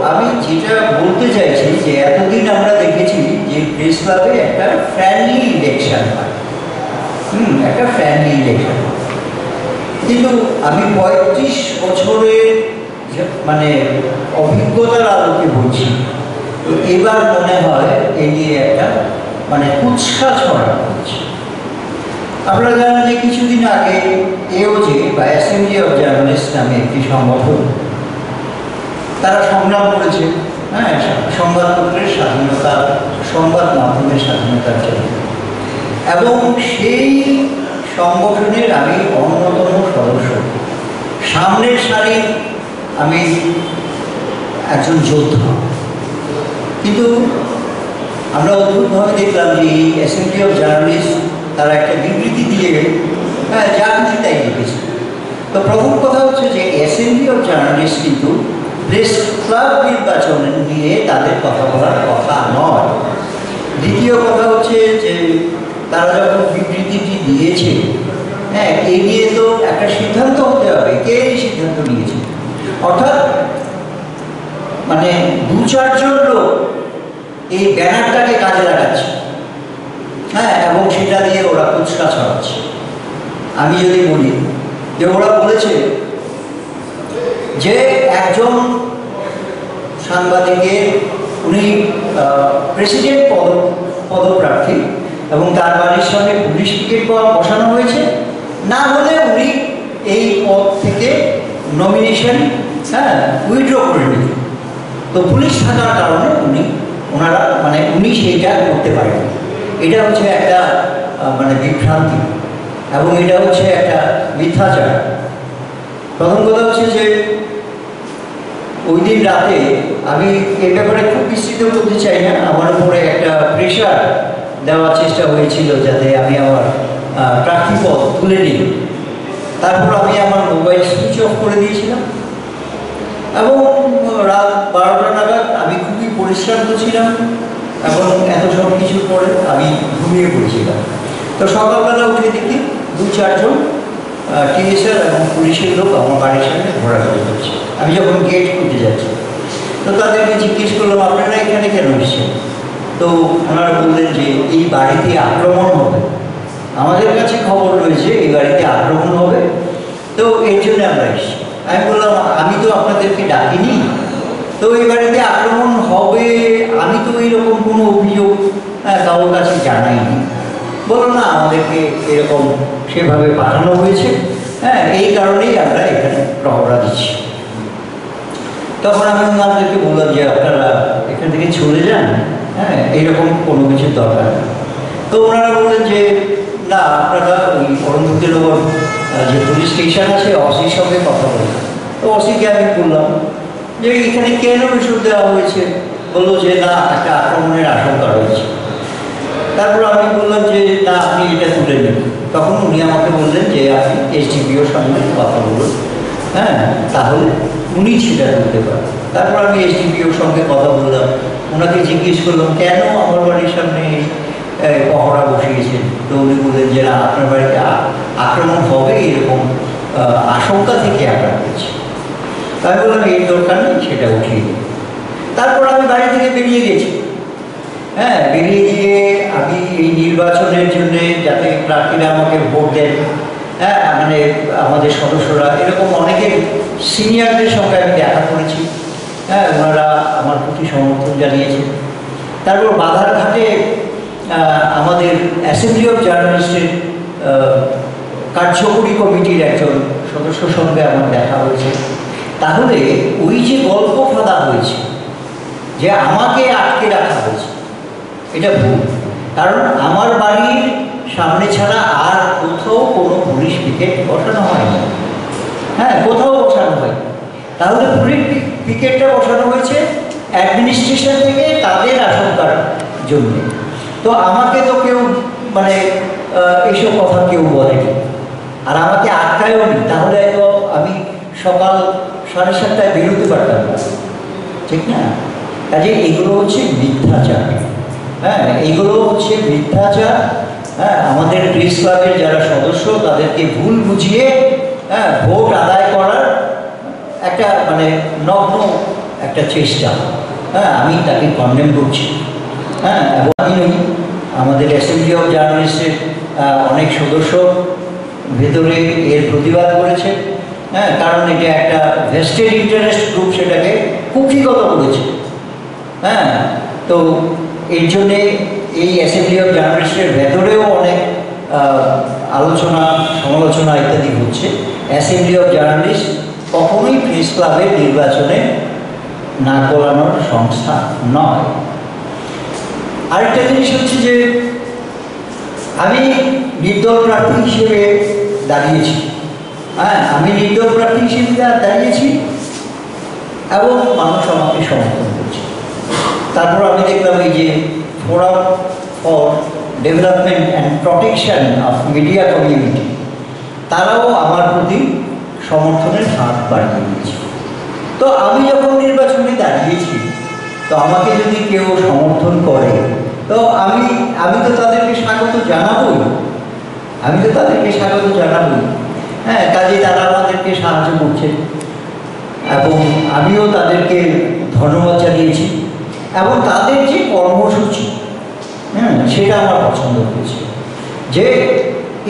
আমি যেটা বলতে চাইছি যে এতদিন আমরা দেখেছি যে প্রেস ক্লাবে একটা ফ্রেন্ডলি ইলেকশন হয়, একটা ফ্রেন্ডলি ইলেকশন। কিন্তু আমি 35 বছরের মানে অভিজ্ঞতার আলোকে বলছি, তো এবার মনে হয় এই নিয়ে একটা মানে কুৎসা ছড়া হচ্ছে। আপনারা জানেন যে কিছুদিন আগে এওজে বা অ্যাসেম্বলি অফ জার্নালিস্ট নামে একটি সংগঠন, তারা সংগ্রাম করেছে, হ্যাঁ, সংবাদপত্রের স্বাধীনতা, সংবাদ মাধ্যমের স্বাধীনতার জন্য। এবং সেই সংগঠনের আমি অন্যতম সদস্য, সামনের সারির আমি একজন যোদ্ধা। কিন্তু আমরা অদ্ভুতভাবে দেখলাম যে এই অ্যাসেম্বলি অফ জার্নালিস্ট তারা একটা বিবৃতি দিয়ে, হ্যাঁ, যা খুশি তাই লিখেছে। তো প্রথম কথা হচ্ছে যে অ্যাসেম্বলি অফ জার্নালিস্ট কিন্তু প্রেস ক্লাব নির্বাচন নিয়ে তাদের কথা বলার কথা নয়। দ্বিতীয় কথা হচ্ছে যে তারা যখন বিবৃতিটি দিয়েছে, হ্যাঁ, এই নিয়ে তো একটা সিদ্ধান্ত হতে হবে, কে এই সিদ্ধান্ত নিয়েছে। অর্থাৎ মানে 2-4 লোক এই ব্যানারটাকে কাজে লাগাচ্ছে, হ্যাঁ, এবং সেটা দিয়ে ওরা কুৎসা ছড়াচ্ছে। আমি যদি বলি যে ওরা বলেছে যে একজন সাংবাদিকের, উনি প্রেসিডেন্ট পদপ্রার্থী এবং তার বাড়ির সামনে পুলিশ পিকেট বসানো হয়েছে, না হলে উনি এই পদ থেকে নমিনেশন, হ্যাঁ, উইথড্র করে নিতেন। তো পুলিশ থাকার কারণে ওনারা মানে উনি সেইটা করতে পারেন। এটা হচ্ছে একটা মানে বিভ্রান্তি এবং এটা হচ্ছে একটা মিথ্যাচার। প্রথম কথা হচ্ছে যে ওই দিন রাতে আমি এই ব্যাপারে খুব বিস্তৃত করতে চাই না, আমার উপরে একটা প্রেশার দেওয়ার চেষ্টা হয়েছিল যাতে আমি আমার প্রার্থী পদ তুলে নিই। তারপর আমি আমার মোবাইল সুইচ অফ করে দিয়েছিলাম এবং রাত 12টা নাগাদ আমি খুবই পরিশ্রান্ত ছিলাম এবং এত সব কিছুর পরে আমি ঘুমিয়ে পড়েছিলাম। তো সকালবেলা উঠে দেখি 2-4 জন টিএসআর এবং পুলিশের লোক আমার বাড়ির সামনে ঘোরাঘুরি করছে। আমি যখন গেট খুলতে যাচ্ছি, তো তাদেরকে জিজ্ঞেস করলাম আপনারা এখানে কেন এসেছেন? তো ওনারা বললেন যে এই বাড়িতে আক্রমণ হবে, আমাদের কাছে খবর রয়েছে এই বাড়িতে আক্রমণ হবে, তো এর জন্য আমরা এসেছি। আমি বললাম আমি তো আপনাদেরকে ডাকিনি, তো এই বাড়িতে আক্রমণ হবে আমি তো এইরকম কোনো অভিযোগ কারোর কাছে জানাইনি। বললো না, আমাদেরকে এরকম সেভাবে পাঠানো হয়েছে, হ্যাঁ, এই কারণেই আমরা এখানে প্রহরা দিচ্ছি। তখন আমি ওনাদেরকে বললাম যে আপনারা এখান থেকে চলে যান, হ্যাঁ, এইরকম কোনো কিছুর দরকার নেই। তো ওনারা বললেন যে না, আপনারা ওই অরুন্ধতিনগর যে পুলিশ স্টেশন আছে অসির সঙ্গে কথা বললেন। তো অসিকে আমি বললাম যে এখানে কেন এসব দেওয়া হয়েছে? বললো যে না, একটা আক্রমণের আশঙ্কা রয়েছে। তারপর আমি বললাম যে না, আপনি এটা তুলে নিন। তখন উনি আমাকে বললেন যে আপনি এসডিপিওর সঙ্গে কথা বলুন, হ্যাঁ, তাহলে উনি সেটা তুলতে পারেন। তারপর আমি এসডিপিওর সঙ্গে কথা বললাম, ওনাকে জিজ্ঞেস করলাম কেন আমার বাড়ির সামনে পহরা বসিয়েছেন। তো উনি বললেন যে না, আপনার বাড়িতে আক্রমণ হবে এরকম আশঙ্কা থেকে আমরা করেছি। তাই বললাম এই দরকার নেই, সেটা উঠিয়ে দিই। তারপর আমি বাড়ি থেকে বেরিয়ে গেছি, হ্যাঁ, বেরিয়ে গিয়ে আমি এই নির্বাচনের জন্যে যাতে প্রার্থীরা আমাকে ভোট দেন হ্যাঁ, মানে আমাদের সদস্যরা এরকম অনেকের সিনিয়রদের সঙ্গে আমি দেখা করেছি। হ্যাঁ, ওনারা আমার প্রতি সমর্থন জানিয়েছে। তারপর বাধারঘাটে আমাদের অ্যাসেম্বলি অফ জার্নালিস্টের কার্যকরী কমিটির একজন সদস্যর সঙ্গে আমার দেখা হয়েছে। তাহলে ওই যে গল্প ফাঁদা হয়েছে যে আমাকে আটকে রাখা হয়েছে, এটা ভুল। কারণ আমার বাড়ির সামনে ছাড়া আর কোথাও কোনো পুলিশ পিকেট বসানো হয়নি। হ্যাঁ, কোথাও বসানো হয়নি। তাহলে পুলিশ পিকেটটা বসানো হয়েছে অ্যাডমিনিস্ট্রেশন থেকে তাদের আশঙ্কার জন্য। তো আমাকে তো কেউ মানে এইসব কথা কেউ বলেনি, আর আমাকে আটকায়ও নি। তাহলে তো আমি সকাল 7:30টায় বেরোতে পারতাম না, ঠিক না? কাজে এগুলো হচ্ছে মিথ্যাচার। হ্যাঁ, এইগুলো হচ্ছে মিথ্যাচার। হ্যাঁ, আমাদের প্রেস ক্লাবের যারা সদস্য তাদেরকে ভুল বুঝিয়ে ভোট আদায় করার একটা মানে নগ্ন একটা চেষ্টা। হ্যাঁ, আমি তাকে কন্ডেম করছি। হ্যাঁ, এবং আমি আমাদের অ্যাসেম্বলি অফ জার্নালিস্টের অনেক সদস্য ভেতরে এর প্রতিবাদ করেছে। হ্যাঁ, কারণ এটা একটা ভেস্টেড ইন্টারেস্ট গ্রুপ সেটাকে কুক্ষিগত করেছে। হ্যাঁ, তো এর জন্যে এই অ্যাসেম্বলি অফ জার্নালিস্টের ভেতরেও অনেক আলোচনা সমালোচনা ইত্যাদি হচ্ছে। অ্যাসেম্বলি অফ জার্নালিস্ট কখনোই প্রেস ক্লাবের নির্বাচনে না করানোর সংস্থা নয়। আরেকটা জিনিস হচ্ছে যে আমি নির্দল প্রার্থী হিসেবে দাঁড়িয়েছি। হ্যাঁ, আমি নির্দল প্রার্থী হিসেবে দাঁড়িয়েছি এবং মানুষ আমাকে সমর্থন করছে। তারপর আমি দেখলাম এই যে forum for development and protection of media community, তারাও আমার প্রতি সমর্থনের হাত বাড়িয়ে দিয়েছে। তো আমি যখন নির্বাচনে দাঁড়িয়েছি, তো আমাকে যদি কেউ সমর্থন করে তো আমি তো তাদেরকে স্বাগত জানাবই। হ্যাঁ, কাজে তারা আমাদেরকে সাহায্য করছে এবং আমিও তাদেরকে ধন্যবাদ জানিয়েছি এবং তাদের যে কর্মসূচি সেটা আমার পছন্দ হয়েছে, যে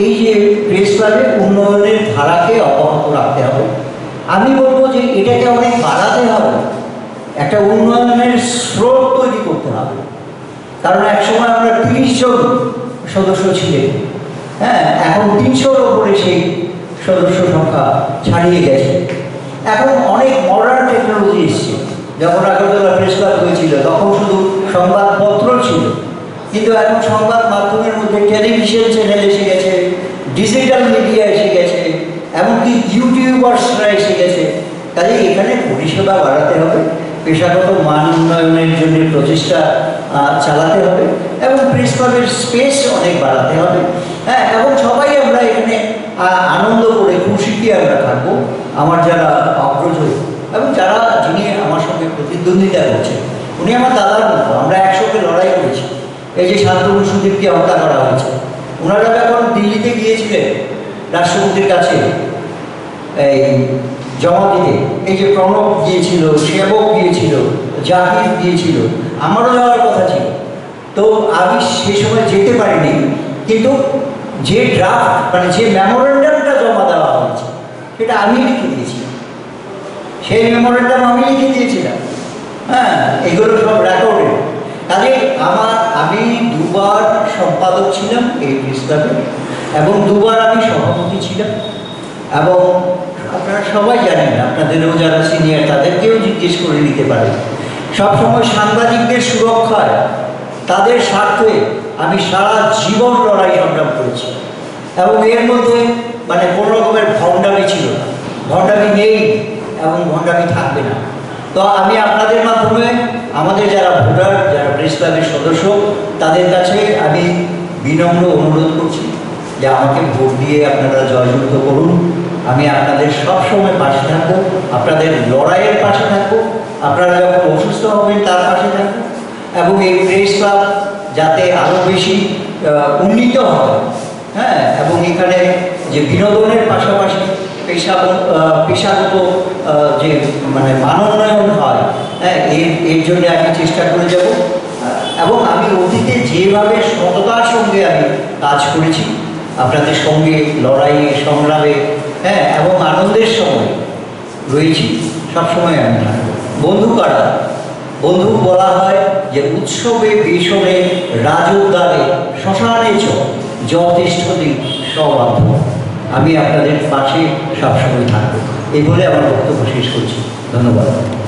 এই যে প্রেস ক্লাবের উন্নয়নের ধারাকে অব্যাহত রাখতে হবে। আমি বলবো যে এটাকে অনেক বাড়াতে হবে, একটা উন্নয়নের স্রোত তৈরি করতে হবে। কারণ একসময় আমরা 30 জন সদস্য ছিলেন। হ্যাঁ, এখন 300-র ওপরে সেই সদস্য সংখ্যা ছাড়িয়ে গেছে। এখন অনেক মডার্ন টেকনোলজি এসছে। যখন আগরতলা প্রেস ক্লাব হয়েছিল তখন শুধু সংবাদপত্র ছিল, কিন্তু এখন সংবাদ মাধ্যমের মধ্যে টেলিভিশন চ্যানেল এসে গেছে, ডিজিটাল মিডিয়া এসে গেছে, এমনকি ইউটিউবার্সরা এসে গেছে। কাজে এখানে পরিষেবা বাড়াতে হবে, পেশাগত মান উন্নয়নের জন্য প্রচেষ্টা চালাতে হবে এবং প্রেস ক্লাবের স্পেস অনেক বাড়াতে হবে। হ্যাঁ, এবং সবাই আমরা এখানে আনন্দ করে খুশিতে আমরা থাকবো। আমার যারা অগ্রজ এবং যিনি আমার সঙ্গে প্রতিদ্বন্দ্বিতা করছেন, উনি আমার দাদার মতো। আমরা একসঙ্গে লড়াই করেছি। এই যে শান্তনু সুদীপকে হত্যা করা হয়েছে, ওনারা যখন দিল্লিতে গিয়েছিলেন রাষ্ট্রপতির কাছে এই জমা দিতে, এই যে প্রণব গিয়েছিল, সেবক গিয়েছিল, জাহির গিয়েছিল, আমারও যাওয়ার কথা ছিল। তো আমি সে সময় যেতে পারিনি, কিন্তু যে ড্রাফট মানে যে মেমোরেন্ডামটা জমা দেওয়া হয়েছে সেটা আমি লিখে দিয়েছিলাম। সেই মেমোরেন্ডাম আমি লিখে দিয়েছিলাম। হ্যাঁ, এগুলো সব রেকর্ডেড। কাজে আমি 2বার সম্পাদক ছিলাম এই প্রেস ক্লাবে এবং 2বার আমি সভাপতি ছিলাম। এবং আপনারা সবাই জানেন, আপনাদেরও যারা সিনিয়র তাদেরকেও জিজ্ঞেস করে নিতে পারেন, সবসময় সাংবাদিকদের সুরক্ষায় তাদের স্বার্থে আমি সারা জীবন লড়াই সংগ্রাম করেছি এবং এর মধ্যে মানে কোনো রকমের ভণ্ডামি ছিল না, ভণ্ডামি নেই এবং ভণ্ডামি থাকবে না। তো আমি আপনাদের মাধ্যমে আমাদের যারা ভোটার, যারা প্রেস ক্লাবের সদস্য, তাদের কাছে আমি বিনম্র অনুরোধ করছি যে আমাকে ভোট দিয়ে আপনারা জয়যুক্ত করুন। আমি আপনাদের সবসময় পাশে থাকবো, আপনাদের লড়াইয়ের পাশে থাকবো, আপনারা যখন অসুস্থ হবেন তার পাশে থাকবো এবং এই প্রেস ক্লাব যাতে আরও বেশি উন্নীত হয়। হ্যাঁ, এবং এখানে যে বিনোদনের পাশাপাশি পেশাগত যে মানে মানোন্নয়ন হয়, হ্যাঁ, এর জন্য আমি চেষ্টা করে যাব। এবং আমি অতীতে যেভাবে সততার সঙ্গে আমি কাজ করেছি আপনাদের সঙ্গে লড়াইয়ে সংগ্রামে, হ্যাঁ, এবং আনন্দের সময় রয়েছি, সবসময় আমি থাকবো। বন্ধু কারা? বন্ধু বলা হয় যে উৎসবে বেসরে রাজোদ্যানে শ্মশানে যথেষ্টদিন সবান্ধব। আমি আপনাদের পাশে সবসময় থাকবো, এই বলে আমার বক্তব্য শেষ করছি। ধন্যবাদ।